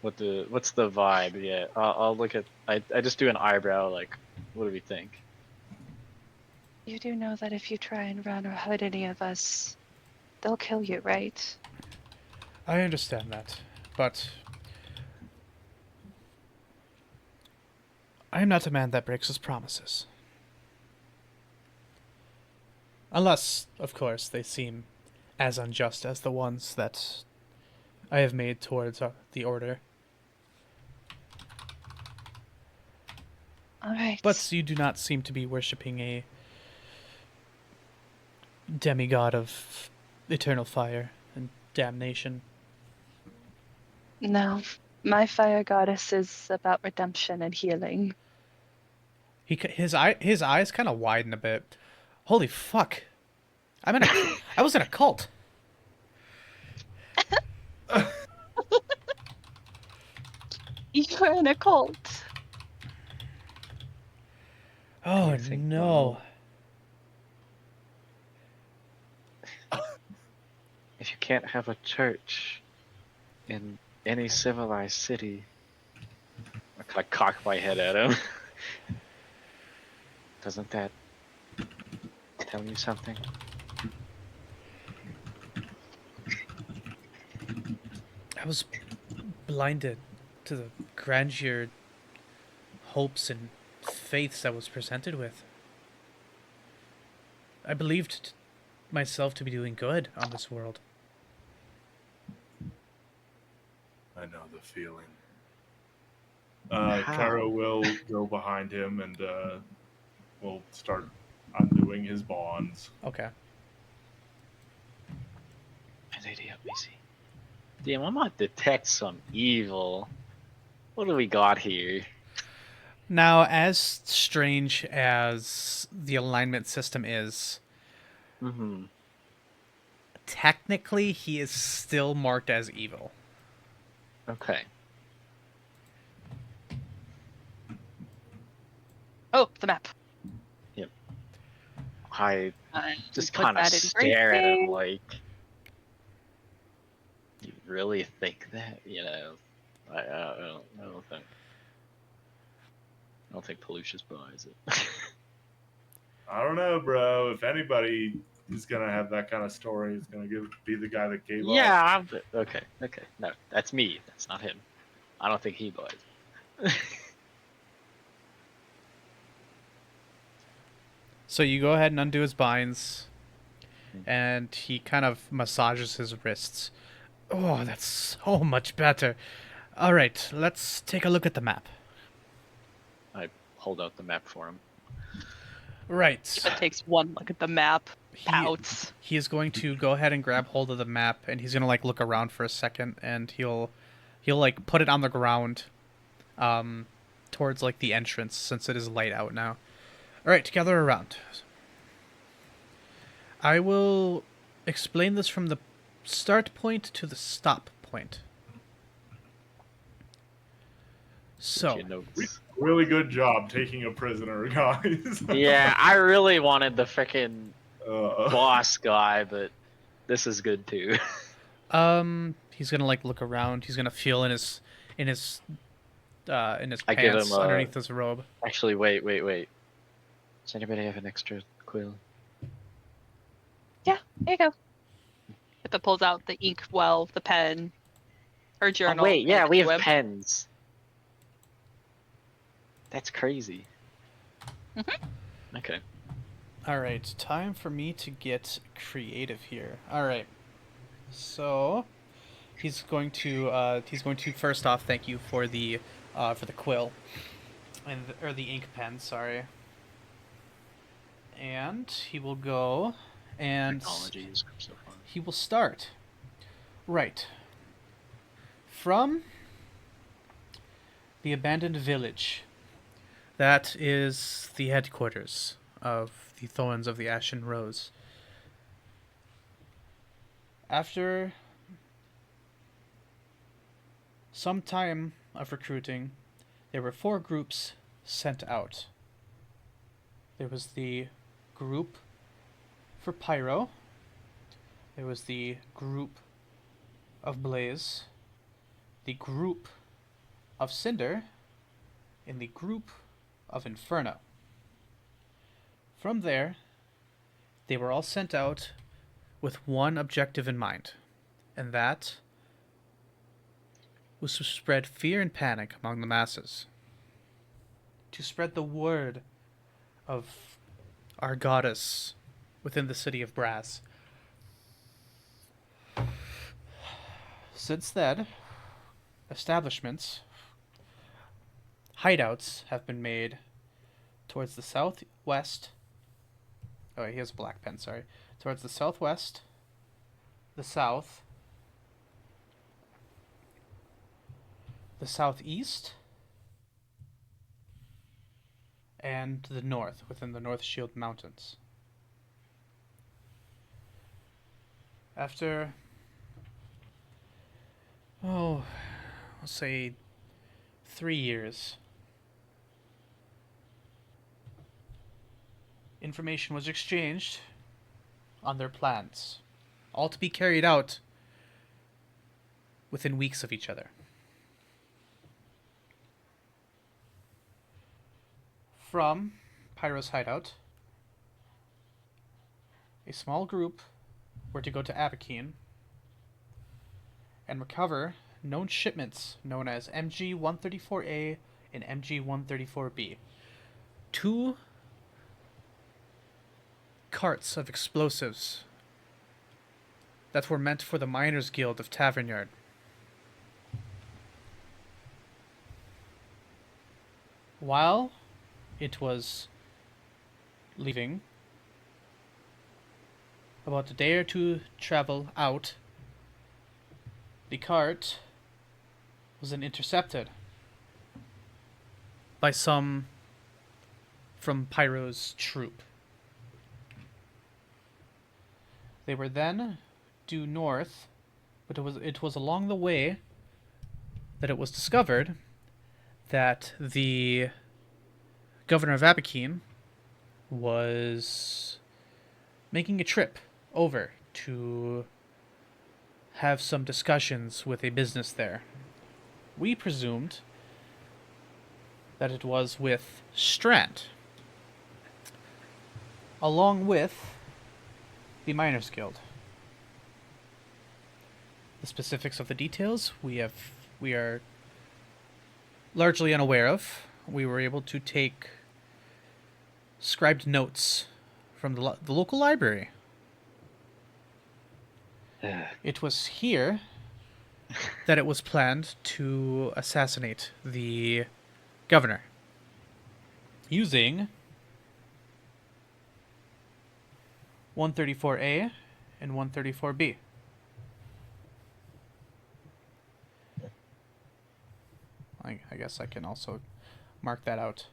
What's the vibe? Yeah, I'll look at. I just do an eyebrow. Like, what do we think? You do know that if you try and run or hurt any of us, they'll kill you, right? I understand that, but I am not a man that breaks his promises. Unless, of course, they seem as unjust as the ones that I have made towards the Order. All right. But you do not seem to be worshipping a demigod of eternal fire and damnation. No, my fire goddess is about redemption and healing. His eyes kind of widen a bit. Holy fuck! I was in a cult. You're in a cult. Oh I think no! If you can't have a church in any civilized city, I kind of cock my head at him. Doesn't that tell you something? I was blinded to the grandeur, hopes, and faiths I was presented with. I believed myself to be doing good on this world. I know the feeling. How? Cairo will go behind him and will start undoing his bonds. Okay. An idiot, we see. Damn, I might detect some evil. What do we got here? Now, as strange as the alignment system is, Mm-hmm. technically he is still marked as evil. Okay. Oh, the map. I And just put kind of that in stare at him breaking. like, you really think that? I don't think Pelucius buys it. I don't know, bro. If anybody is gonna have that kind of story, it's gonna be the guy that gave up. Yeah, but okay. No, that's me. That's not him. I don't think he buys it. So you go ahead and undo his binds, and he kind of massages his wrists. Oh, that's so much better. All right, let's take a look at the map. I hold out the map for him. Right. It takes one look at the map. He, Pouts. he is going to go ahead and grab hold of the map, and he's gonna like look around for a second, and he'll like put it on the ground, towards like the entrance since it is light out now. All right, gather around. I will explain this from the start point to the stop point. So, Your notes. Really good job taking a prisoner, guys. Yeah, I really wanted the frickin' Uh, boss guy, but this is good too. he's gonna like look around. He's gonna feel in his I give pants him a- underneath his robe. Actually, wait. Does anybody have an extra quill? Yeah, there you go. If it pulls out the ink well, the pen, her journal. Oh, wait, yeah, hand we it to have him. pens. That's crazy. Okay. All right, time for me to get creative here. All right, so he's going to first off thank you for the quill or the ink pen, sorry. And he will go and Technology is so fun. he will start right from the abandoned village. That is the headquarters of the Thorns of the Ashen Rose. After some time of recruiting, there were 4 groups sent out. There was the group for Pyro. There was the group of Blaze, the group of Cinder, and the group of Inferno. From there, they were all sent out with one objective in mind, and that was to spread fear and panic among the masses. To spread the word of our goddess within the city of Brass. Since then, establishments, hideouts have been made towards the southwest. Oh, he has a black pen, sorry. Towards the southwest, the south, the southeast, and the north, within the North Shield Mountains. After, I'll say 3 years, information was exchanged on their plans, all to be carried out within weeks of each other. From Pyro's hideout, a small group were to go to Abakine and recover known shipments known as MG-134A and MG-134B. 2 carts of explosives that were meant for the Miners' Guild of Tavernyard. While it was leaving, about a day or two travel out, the cart was then intercepted. by some from Pyro's troop. They were then due north, but it was along the way that it was discovered that the governor of Abakeen was making a trip over to have some discussions with a business there. We presumed that it was with Strand, along with the Miners Guild. The specifics of the details we are largely unaware of. We were able to take scribed notes from the local library. It was here that it was planned to assassinate the governor using 134A and 134B. I guess I can also mark that out.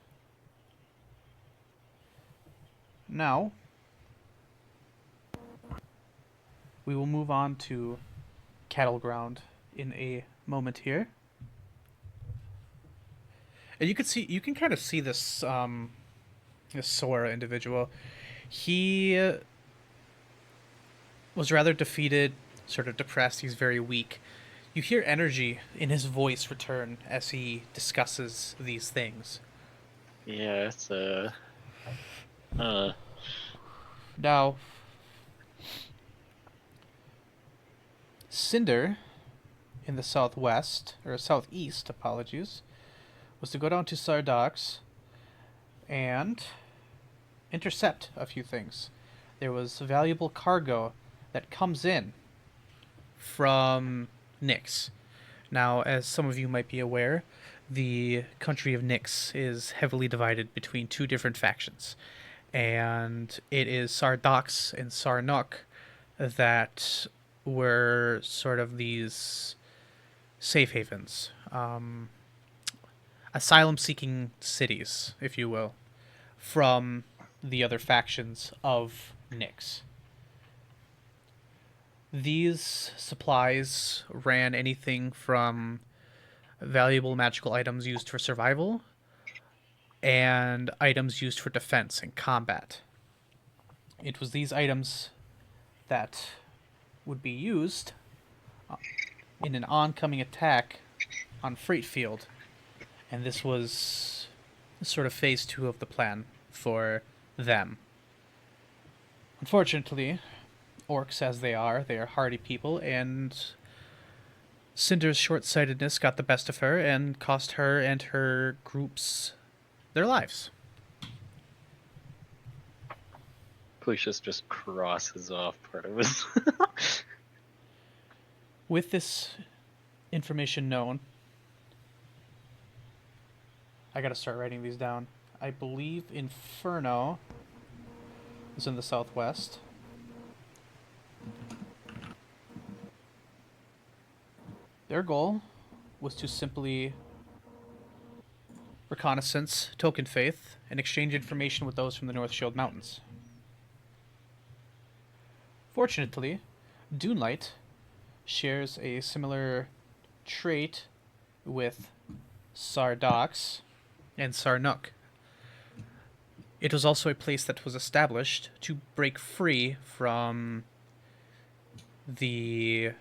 Now, we will move on to Cattle Ground in a moment here. And you can kind of see this this Sora individual. He was rather defeated, sort of depressed. He's very weak. You hear energy in his voice return as he discusses these things. Yeah, it's Now, Cinder in the southwest, or southeast, apologies, was to go down to Sardox and intercept a few things. There was valuable cargo that comes in from Nyx. Now, as some of you might be aware, the country of Nyx is heavily divided between two different factions. And it is Sardox and Sarnuk that were sort of these safe havens. Asylum-seeking cities, if you will, from the other factions of Nyx. These supplies ran anything from valuable magical items used for survival and items used for defense and combat. It was these items that would be used in an oncoming attack on Freightfield, and this was sort of phase 2 of the plan for them. Unfortunately, orcs as they are hardy people, and Cinder's short-sightedness got the best of her and cost her and her groups their lives. Lucius just crosses off part of his. With this information known, I gotta start writing these down. I believe Inferno is in the southwest. Their goal was to simply reconnaissance, token faith, and exchange information with those from the North Shield Mountains. Fortunately, Dunelight shares a similar trait with Sardox and Sarnuk. It was also a place that was established to break free from the...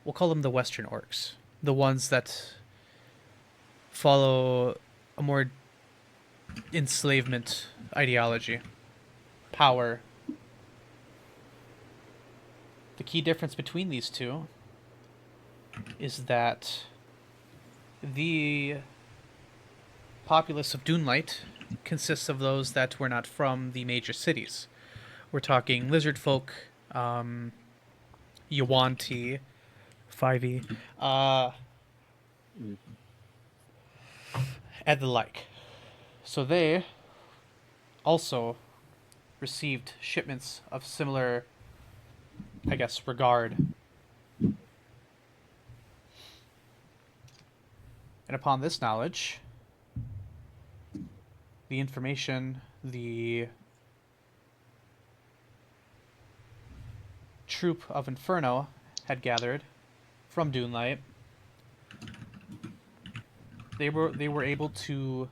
we'll call them the Western Orcs. The ones that follow a more enslavement ideology. Power. The key difference between these two is that the populace of Dunelight consists of those that were not from the major cities. We're talking lizard folk, Yuan-Ti, 5e, and the like. So they also received shipments of similar, I guess, regard. And upon this knowledge, the information the troop of Inferno had gathered from Doonlight, they were able to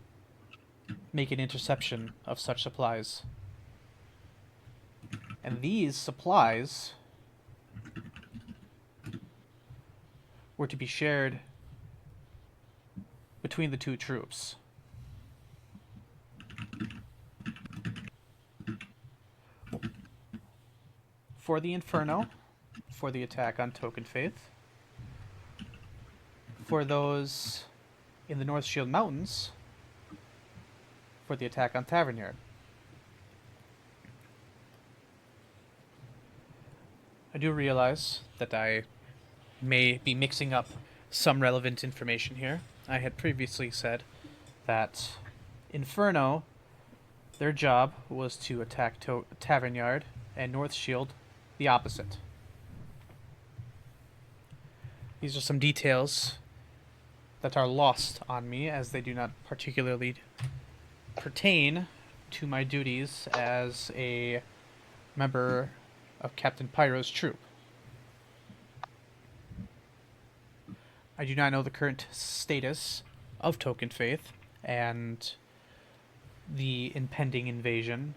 make an interception of such supplies. And these supplies were to be shared between the two troops. For the Inferno, for the attack on Token Faith. For those in the North Shield Mountains, for the attack on Tavern Yard. I do realize that I may be mixing up some relevant information here. I had previously said that Inferno, their job was to attack Tavern Yard, and North Shield the opposite. These are some details that are lost on me, as they do not particularly pertain to my duties as a member of Captain Pyro's troop. I do not know the current status of Token Faith and the impending invasion.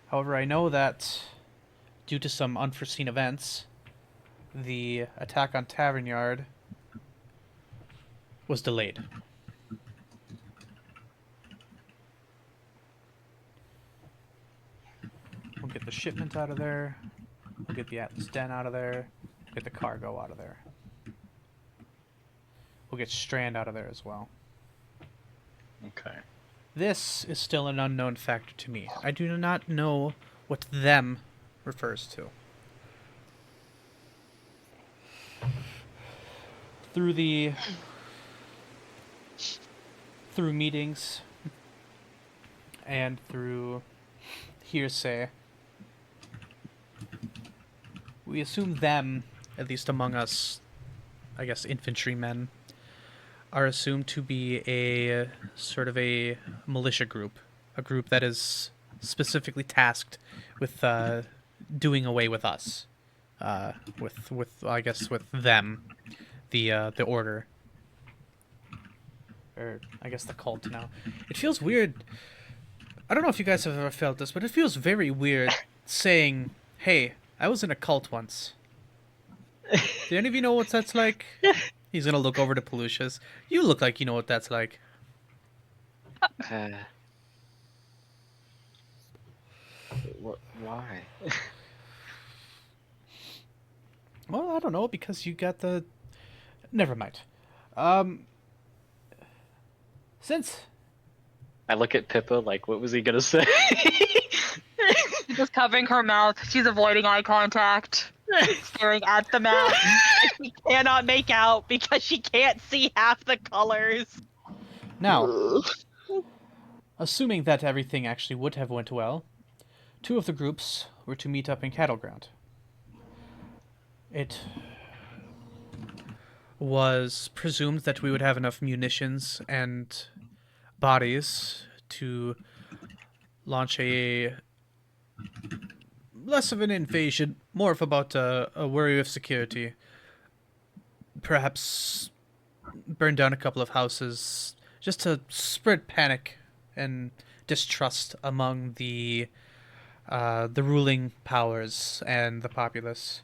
However, I know that due to some unforeseen events, the attack on Tavern Yard was delayed. We'll get the shipment out of there. We'll get the Atlas Den out of there. Get the cargo out of there. We'll get Strand out of there as well. Okay. This is still an unknown factor to me. I do not know what them refers to. Through meetings and through hearsay, we assume them, at least among us, I guess infantrymen, are assumed to be a sort of a militia group, a group that is specifically tasked with doing away with us, with I guess with them, the order, or I guess the cult now. It feels weird. I don't know if you guys have ever felt this, but it feels very weird saying, "Hey, I was in a cult once." Do any of you know what that's like? He's gonna look over to Pelucius. You look like you know what that's like. Why? Well, I don't know, because you got the... Never mind. Since... I look at Pippa like, what was he gonna say? She's just covering her mouth. She's avoiding eye contact. Staring at the map. She cannot make out because she can't see half the colors. Now, assuming that everything actually would have went well, two of the groups were to meet up in Cattle Ground. It was presumed that we would have enough munitions and bodies to launch a less of an invasion, more of about a worry of security. Perhaps burn down a couple of houses just to spread panic and distrust among the ruling powers and the populace.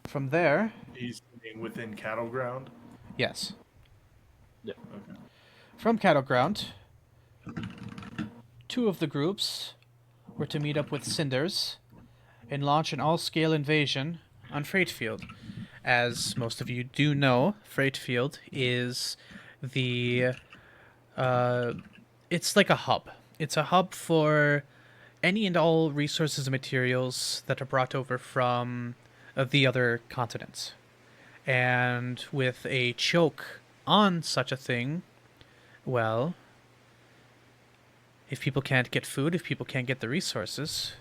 From there, He's staying within Cattle Ground. yes. Yeah. Okay. From Cattle Ground, two of the groups were to meet up with Cinders and launch an all-scale invasion on Freight Field. As most of you do know, Freight Field is the... it's like a hub. It's a hub for any and all resources and materials that are brought over from the other continents. And with a choke on such a thing, well, if people can't get food, if people can't get the resources...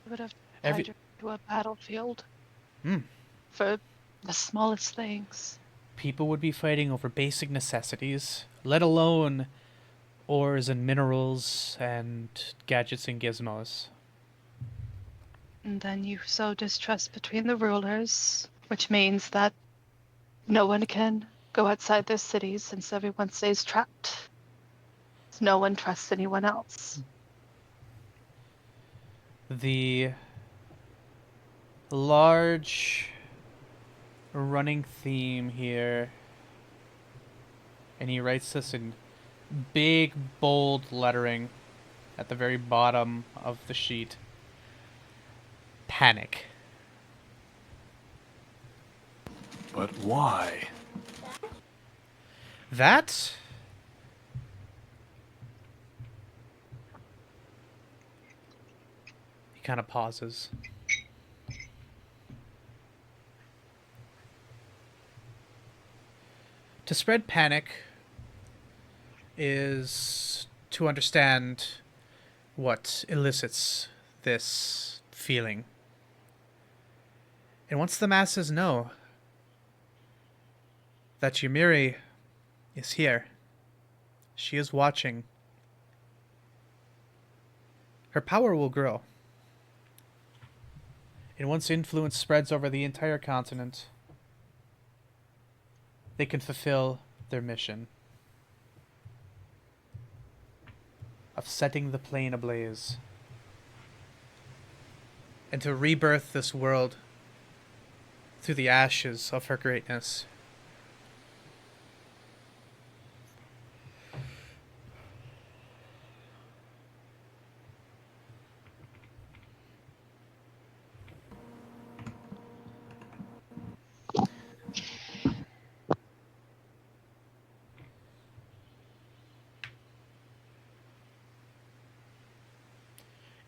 We would have Every- Hydra to a battlefield Hmm. for the smallest things. People would be fighting over basic necessities, let alone ores and minerals and gadgets and gizmos. And then you sow distrust between the rulers, which means that no one can go outside their cities since everyone stays trapped. No one trusts anyone else. The large running theme here, and he writes this in big, bold lettering at the very bottom of the sheet. Panic. But why? That he kind of pauses. To spread panic is to understand what elicits this feeling. And once the masses know that Ymiri is here, she is watching, her power will grow. And once influence spreads over the entire continent, they can fulfill their mission of setting the plane ablaze and to rebirth this world through the ashes of her greatness.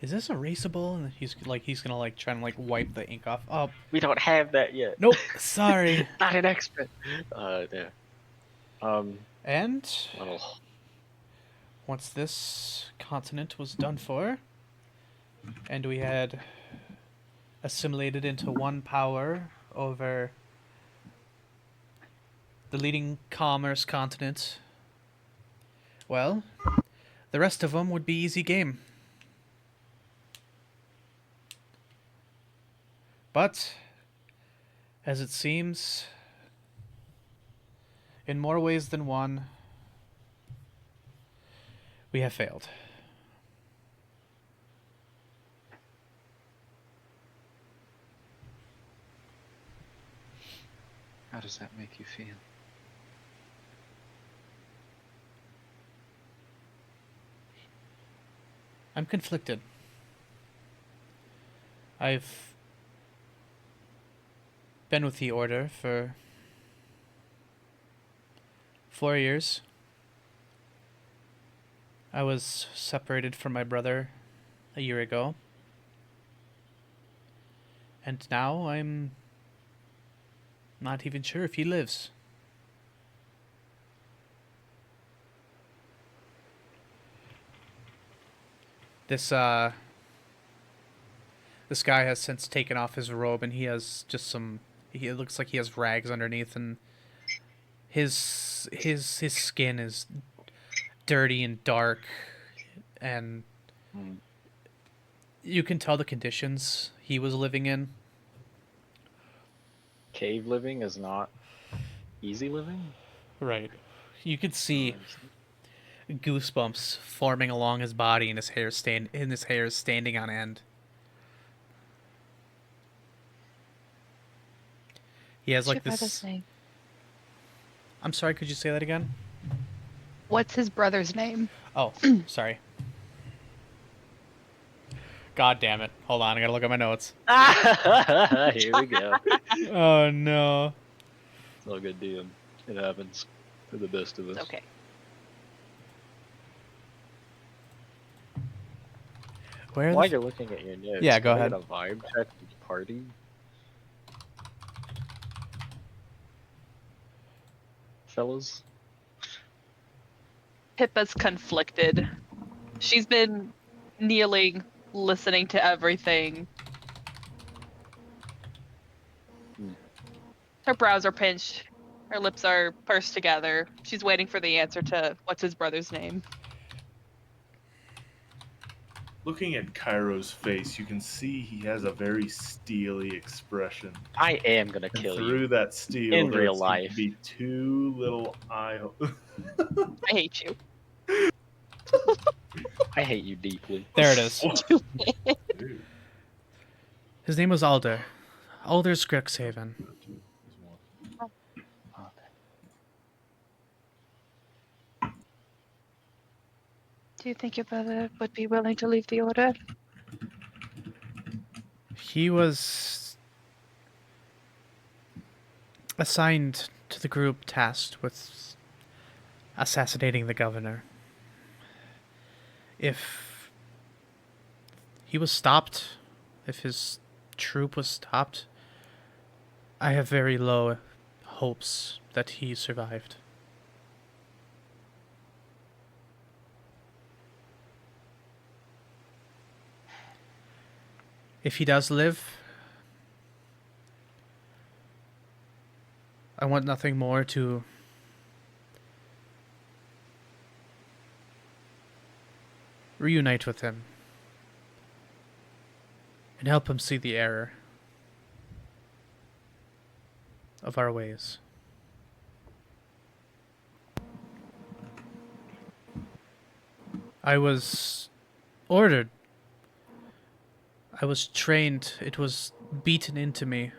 Is this erasable? And he's gonna like try and like wipe the ink off. Oh, We don't have that yet. nope. Sorry. Not an expert. Yeah. And Well, once this continent was done for, and we had assimilated into one power over the leading commerce continent, well, the rest of them would be easy game. But, as it seems, in more ways than one, we have failed. How does that make you feel? I'm conflicted. I've been with the Order for 4 years. I was separated from my brother a year ago. And now I'm not even sure if he lives. This guy has since taken off his robe, and he has just it looks like he has rags underneath, and his skin is dirty and dark, and you can tell the conditions he was living in. cave living is not easy living. Right. You could see goosebumps forming along his body, and his hair is standing on end. He has What's like your brother's this. name? I'm sorry, could you say that again? What's his brother's name? Oh, sorry. God damn it. Hold on, I gotta look at my notes. Here we go. Oh no. It's all good, DM. It happens for the best of us. Okay. Where While the you're looking at your notes, Yeah, go can I ahead. get a vibe check with the party. Fellas? Pippa's conflicted. She's been kneeling, listening to everything. Her brows are pinched. Her lips are pursed together. She's waiting for the answer to what's his brother's name. Looking at Cairo's face, you can see he has a very steely expression. I am gonna And kill through you that steel, in there real seem life. to be two little eye. I hate you. I hate you deeply. There it is. Dude. His name was Alder. Alder Scrixhaven. Do you think your brother would be willing to leave the order? He was assigned to the group tasked with assassinating the governor. If he was stopped, if his troop was stopped, I have very low hopes that he survived. If he does live, I want nothing more to reunite with him and help him see the error of our ways. I was ordered. I was trained. It was beaten into me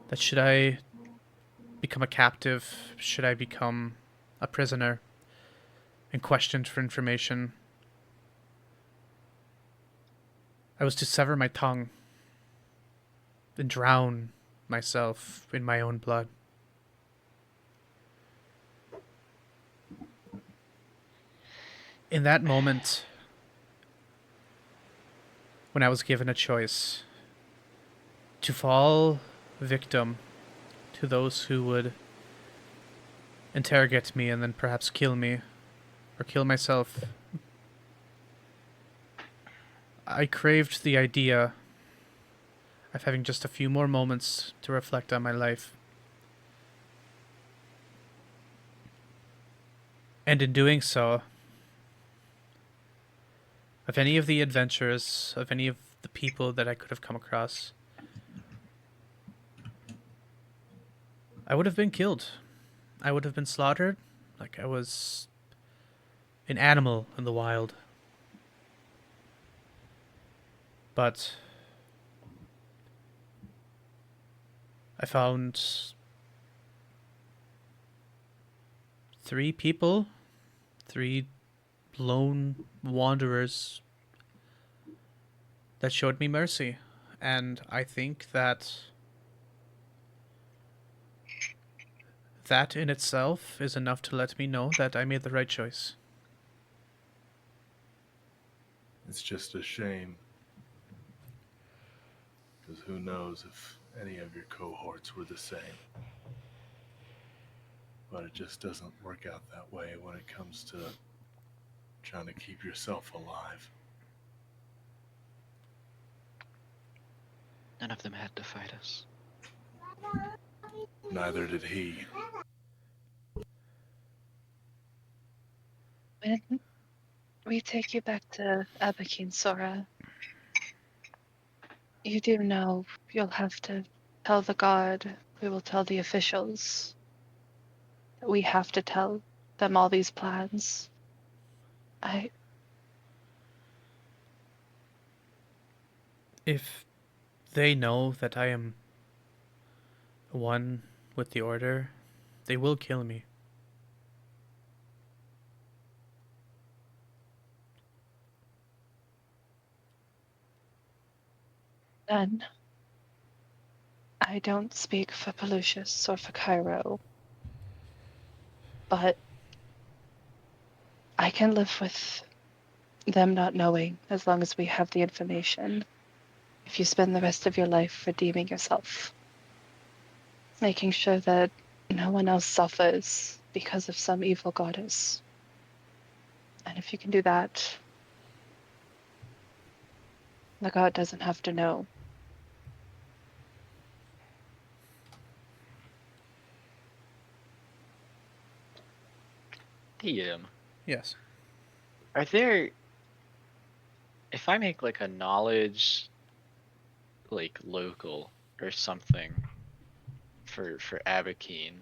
that should I become a captive, should I become a prisoner and questioned for information, I was to sever my tongue and drown myself in my own blood. In that moment, when I was given a choice to fall victim to those who would interrogate me and then perhaps kill me or kill myself, I craved the idea of having just a few more moments to reflect on my life. And in doing so, of any of the adventures, of any of the people that I could have come across, I would have been killed. I would have been slaughtered like I was an animal in the wild. But I found 3 people, 3 lone wanderers that showed me mercy. And I think that that in itself is enough to let me know that I made the right choice. It's just a shame. Because who knows if any of your cohorts were the same. But it just doesn't work out that way when it comes to trying to keep yourself alive. None of them had to fight us. Neither did he. When we take you back to Abakin, Sora, you do know you'll have to tell the guard, we will tell the officials, that we have to tell them all these plans. If they know that I am one with the Order, they will kill me. Then, I don't speak for Pelucius or for Cairo, but I can live with them not knowing as long as we have the information. If you spend the rest of your life redeeming yourself, making sure that no one else suffers because of some evil goddess. And if you can do that, the god doesn't have to know. DM, Yes. are there if I make like a knowledge, like local or something for Abakine,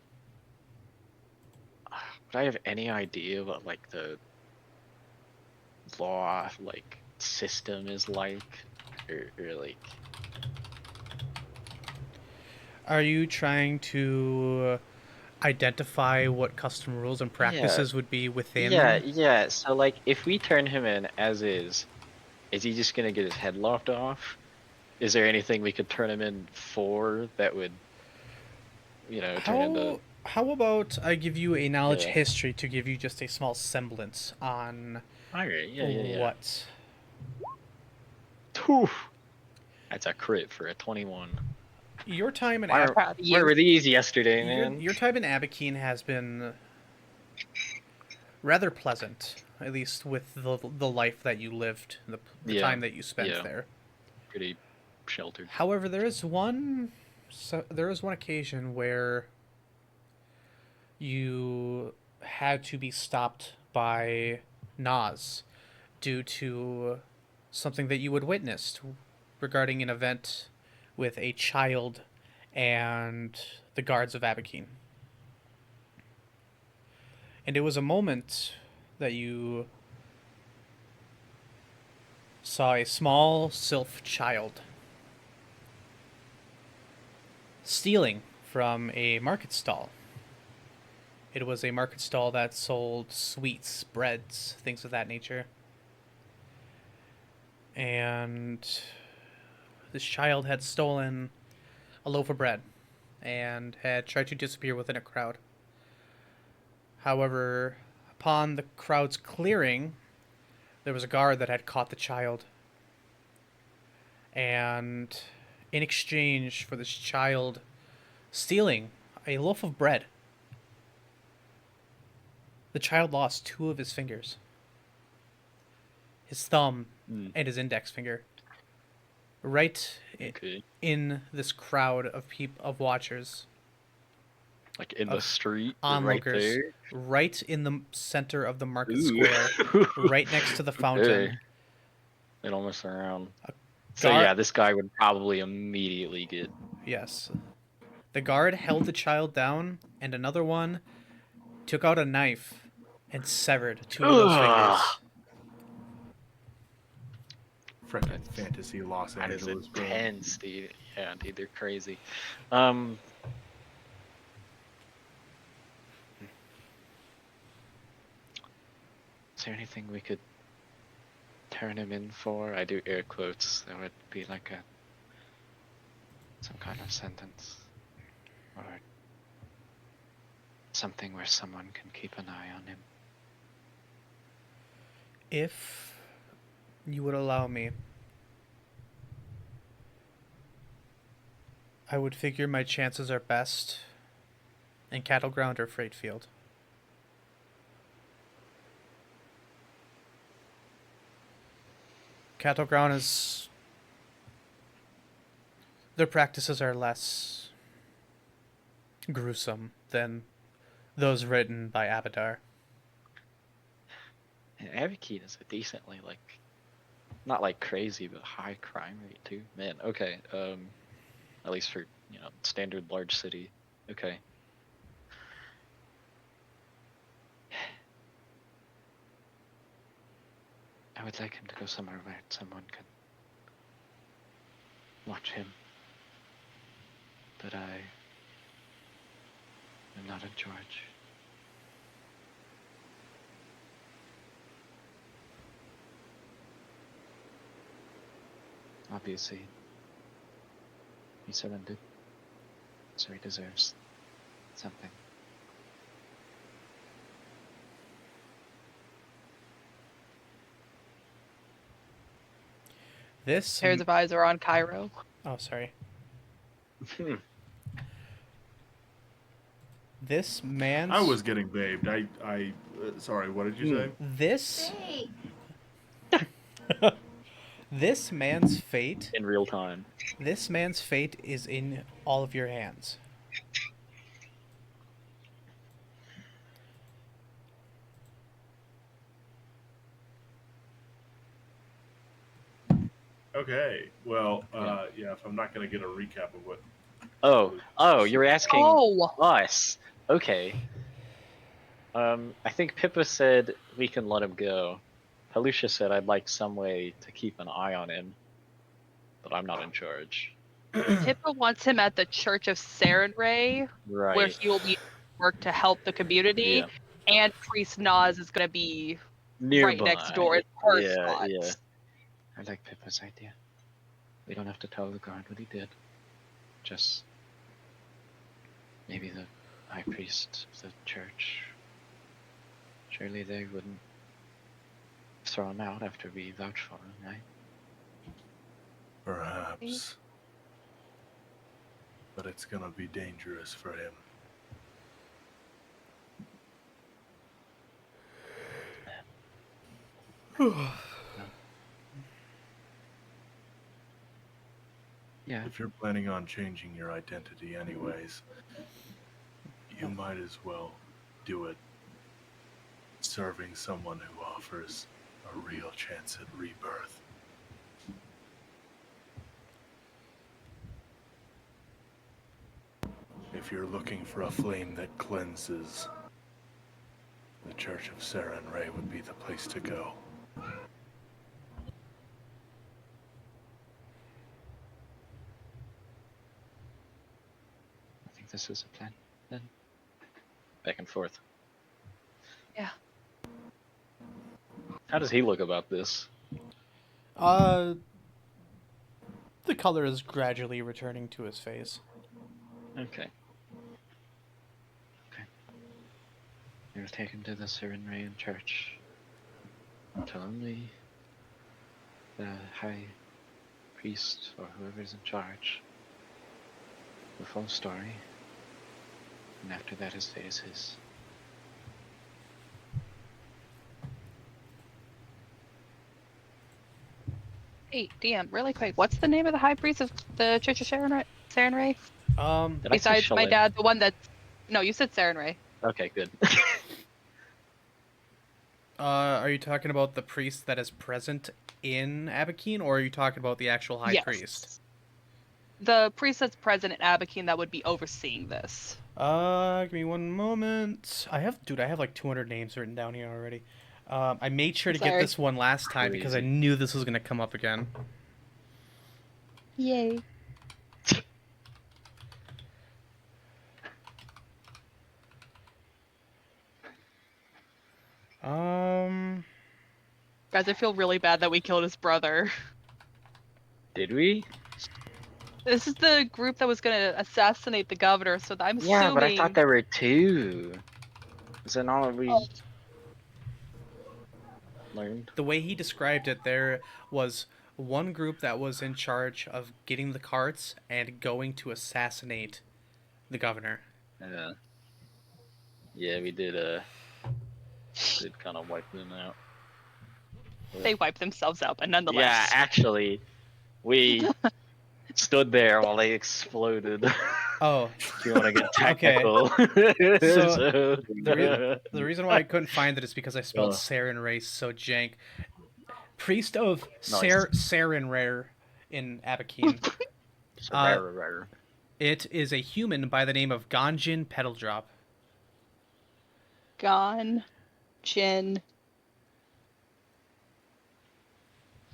would I have any idea what like the law like system is like, or like? Are you trying to identify what custom rules and practices would be within? Yeah. So like, if we turn him in as is he just gonna get his head lopped off? Is there anything we could turn him in for that would, turn into? How about I give you a knowledge Yeah. history to give you just a small semblance on Alright, yeah. what? Whew. That's a crit for a 21. Your time in Where, Proud of you. where were these yesterday, your, man? your time in Abakine has been rather pleasant, at least with the life that you lived, the Yeah, time that you spent yeah. there. Pretty sheltered. However, there is one occasion where you had to be stopped by Nas due to something that you had witnessed regarding an event with a child and the guards of Abakine. And it was a moment that you saw a small sylph child stealing from a market stall. It was a market stall that sold sweets, breads, things of that nature. And this child had stolen a loaf of bread and had tried to disappear within a crowd. However, upon the crowd's clearing, there was a guard that had caught the child. And in exchange for this child stealing a loaf of bread, the child lost 2 of his fingers, his thumb and his index finger. Right Okay. in this crowd of watchers, Like in the street, right onlookers, there. right in the center of the market Ooh. square, right next to the fountain. Okay. They don't mess around. A So guard- yeah, this guy would probably immediately get. Yes. The guard held the child down, and another one took out a knife and severed 2 of those Ugh. fingers. Freaking fantasy Los That is Angeles, bro. intense, dude. Yeah, dude, they're crazy. Is there anything we could turn him in for? I do air quotes. That would be like some kind of sentence, or something where someone can keep an eye on him. If you would allow me, I would figure my chances are best in cattle ground or freight field. Cattle ground is... their practices are less gruesome than those written by Abadar. And Avakine is a decently, like, not like crazy, but high crime rate too. Man, okay. At least for, standard large city. Okay. I would like him to go somewhere where someone can watch him. But I am not in charge. Obviously, he surrendered, so he deserves something. This... Pairs of eyes are on Cairo. Oh, sorry. This man's... I was getting babed. Sorry, what did you say? This... This man's fate... In real time. This man's fate is in all of your hands. Okay. Well, yeah. If I'm not gonna get a recap of what. Oh, you're asking Oh, us. Okay. I think Pippa said we can let him go. Halusha said I'd like some way to keep an eye on him, but I'm not in charge. Pippa wants him at the Church of Sarenrae, where Right. he will be work to help the community, Yeah. and Priest Nas is going to be right next Nearby. door. It's her Yeah, spot. yeah. I like Pippa's idea. We don't have to tell the guard what he did. Just maybe the high priest of the church. Surely they wouldn't throw him out after we vouch for him, right? Perhaps. But it's gonna be dangerous for him. Yeah. If you're planning on changing your identity anyways, you might as well do it serving someone who offers a real chance at rebirth. If you're looking for a flame that cleanses, the Church of Sarenrae would be the place to go. I think this is a plan. Then Back and forth. Yeah. How does he look about this? The color is gradually returning to his face. Okay. we'll take him to the Sarenraean church. Tell him the high priest or whoever's in charge the full story, and after that his fate is his. Hey, DM, really quick, what's the name of the high priest of the Church of Sarenrae? Did I say Besides my Shalem? dad, the one that's... No, you said Sarenrae. Okay, good. Are you talking about the priest that is present in Abakeen, or are you talking about the actual high Yes. priest? The priest that's present in Abakeen that would be overseeing this. Give me one moment. I have like 200 names written down here already. I made sure to get Sorry. this one last time because I Crazy. knew this was gonna come up again. Yay. Guys, I feel really bad that we killed his brother. Did we? This is the group that was gonna assassinate the governor, so I'm Yeah, assuming... but I thought there were two. Is that not what we learned? The way he described it, there was one group that was in charge of getting the carts and going to assassinate the governor. Yeah, we did kind of wipe them out. They wiped themselves out, but nonetheless. Yeah, actually, we stood there while they exploded. Oh, If you want to get Okay. technical. So, the reason why I couldn't find it is because I spelled Sarenrae so jank. Priest of Sarenrae in Abakeen. It is a human by the name of Ganjin Pedaledrop. Jin.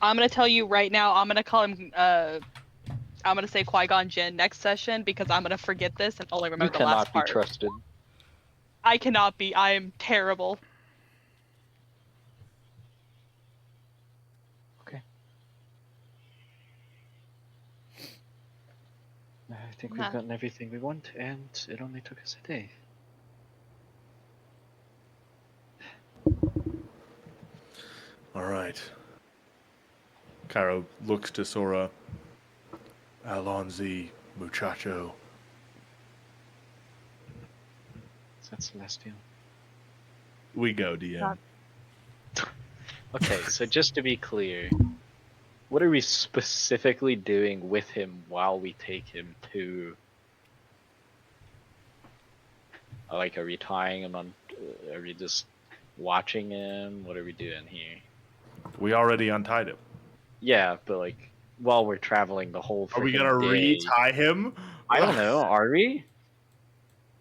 I'm gonna tell you right now, I'm gonna call him I'm gonna say Qui-Gon Jinn next session because I'm gonna forget this and only You remember the last cannot be part. trusted. I cannot be. I am terrible. I think Nah. we've gotten everything we want, and it only took us a day. All right. Cairo looks to Sora. Alonzi, muchacho. Is that Celestial? We go, DM. Okay, so just to be clear, what are we specifically doing with him while we take him to? Like, are we tying him on? Are we just watching him? What are we doing here? We already untied him. Yeah, but like, while we're traveling the whole. Are we freaking gonna day. re-tie him? I don't know. Are we?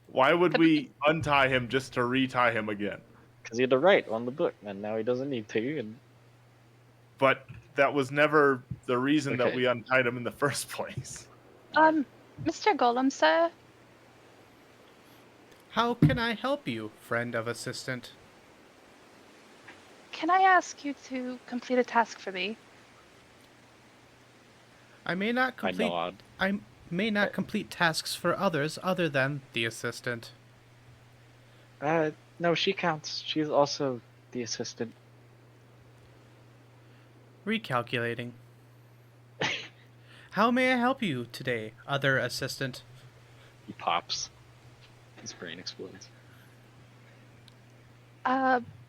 Why would we untie him just to re-tie him again? Because he had to write on the book, and now he doesn't need to. And But that was never the reason that Okay. we untied him in the first place. Mr. Golem, sir, How can I help you, friend of assistant? can I ask you to complete a task for me? I may not I complete nod. I may not complete tasks for others other than the assistant. No, she counts. She's also the assistant. Recalculating. How may I help you today, other assistant? He pops. His brain explodes.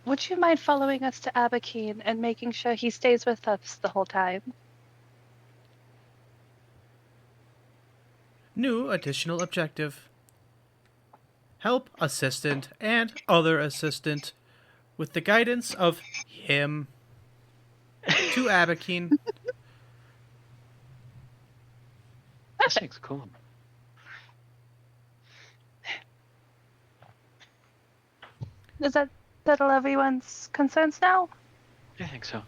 Would you mind following us to Abakeen and making sure he stays with us the whole time? New additional objective. Help assistant and other assistant with the guidance of him to Abakeen. This thing's cool. Does that settle everyone's concerns now? I think so.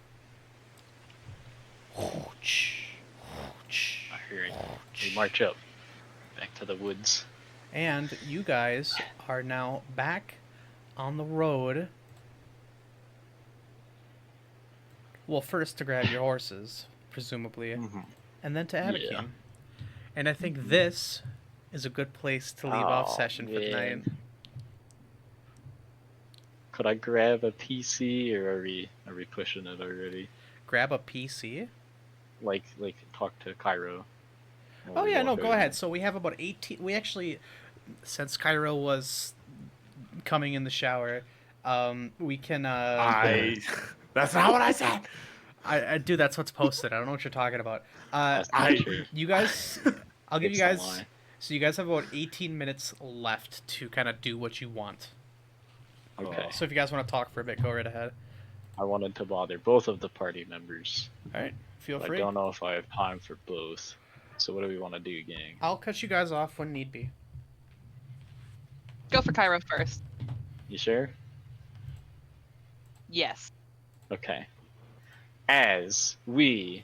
Alright, we march up. Back to the woods. And you guys are now back on the road. Well, first to grab your horses, presumably, and then to Abakeen. Yeah. And I think this is a good place to leave off session for the night. Could I grab a PC, or are we pushing it already? Grab a PC? Like talk to Cairo. Oh yeah, no, go ahead. So we have about 18. We actually, since Cairo was coming in the shower, we can. That's not what I said. I do. That's what's posted. I don't know what you're talking about. You guys, I'll give you It's a guys. lie. So you guys have about 18 minutes left to kind of do what you want. Okay. So if you guys want to talk for a bit, go right ahead. I wanted to bother both of the party members. All right, feel But I free. don't know if I have time for both. So what do we want to do, gang? I'll cut you guys off when need be. Go for Cairo first. You sure? Yes. Okay. As we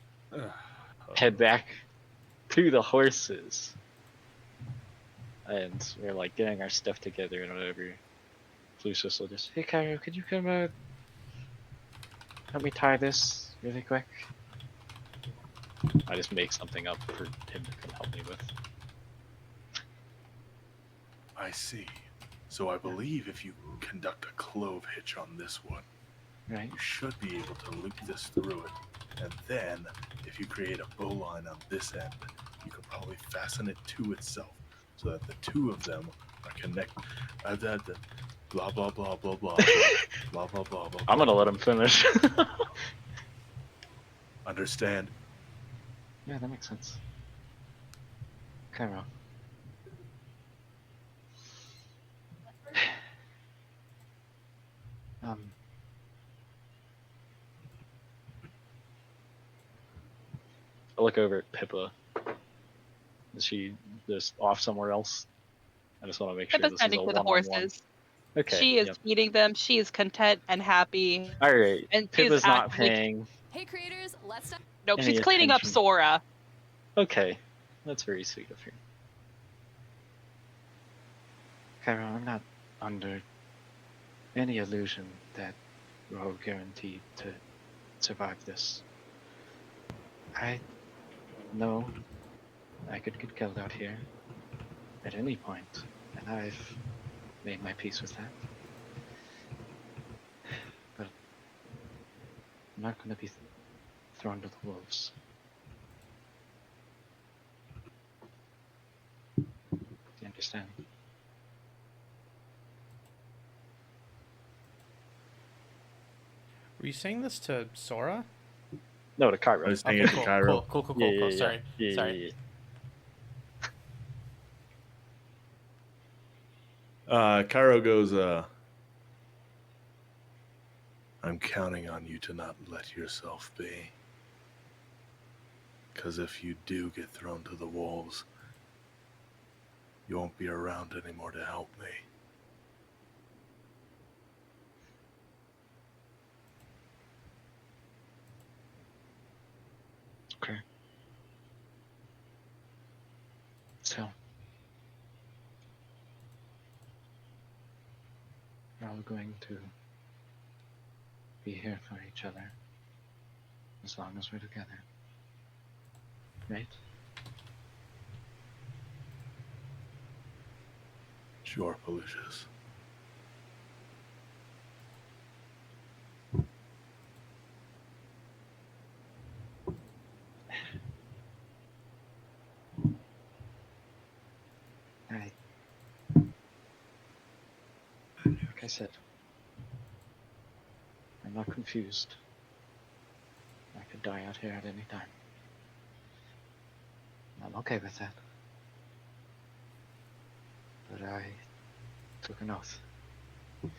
head back to the horses, and we're like getting our stuff together and whatever, Lucius will just, hey Cairo, could you come help me tie this really quick? I just make something up for him to come help me with. I see. So I believe if you conduct a clove hitch on this one, Right? you should be able to loop this through it. And then, if you create a bowline on this end, you can probably fasten it to itself so that the two of them are connected. Blah, blah, blah, blah, blah. Blah, blah, blah, blah. I'm gonna let him finish. Understand? Yeah, that makes sense. Cairo. I look over at Pippa. Is she just off somewhere else? I just want to make sure Pippa's this is a tending to the one-on-one. horses. Okay. She is yep. feeding them. She is content and happy. All right. And she's Pippa's not actively- paying. Hey creators, let's talk. Nope, Any she's cleaning up attention. Sora. Okay, that's very sweet of her. Cairo, I'm not under any illusion that we're all guaranteed to survive this. I know I could get killed out here at any point, and I've made my peace with that. But I'm not going to be thrown to the wolves. Do you understand? Were you saying this to Sora? No, to I Cairo. was saying it to cool, Cairo. cool. Yeah, Sorry. yeah, Sorry. Cairo goes, I'm counting on you to not let yourself be. Because if you do get thrown to the wolves, you won't be around anymore to help me. Okay. So, we're all going to be here for each other as long as we're together. Right? Sure, Pelusius. Alright. Like I said, I'm not confused. I could die out here at any time. I'm okay with that. But I took an oath. And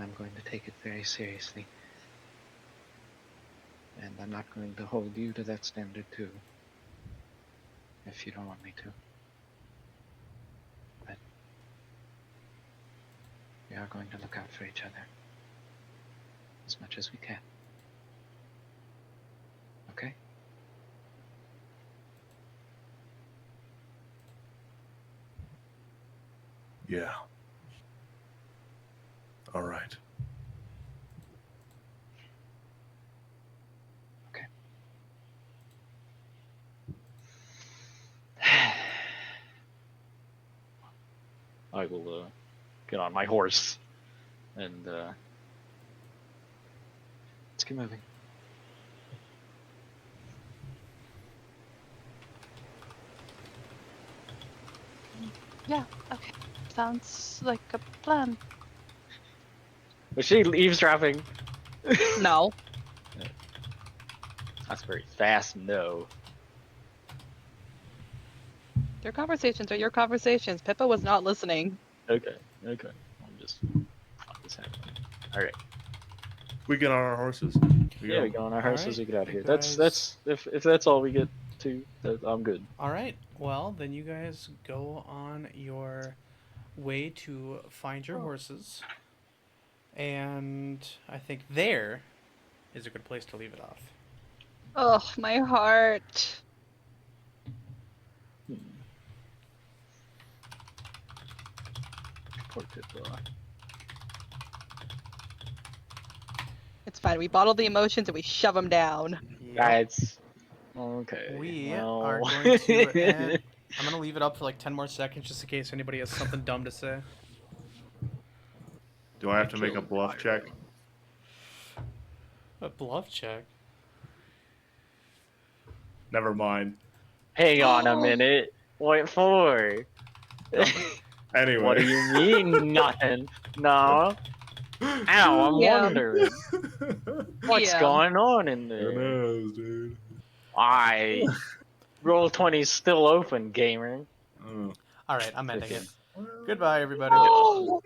I'm going to take it very seriously. And I'm not going to hold you to that standard too. If you don't want me to. But we are going to look out for each other. As much as we can. Okay? Yeah. All right. Okay. I will get on my horse and Let's keep moving. Yeah, okay. Sounds like a plan. was she eavesdropping? No. That's very fast. No. Your conversations are your conversations. Pippa was not listening. Okay. I'm just happening. All right. We get on our horses. Yeah, we go on our horses. Alright, We get out of you here. That's if that's all we get to, I'm good. All right. Well, then you guys go on your way to find your horses. And I think there is a good place to leave it off. Oh, my heart. Poor Pippa. It's fine. We bottle the emotions and we shove them down. That's okay. We well. are going to end. I'm going to leave it up for like 10 more seconds just in case anybody has something dumb to say. Do I have to make a bluff check? A bluff check? Never mind. Hang on a minute. What for? Anyway. What do you mean nothing? No. Ow, I'm Yeah. wondering what's Yeah. going on in Who there. knows, dude? Roll20's still open, gamer. Oh. All right, I'm ending Okay. it. Goodbye, everybody. Oh.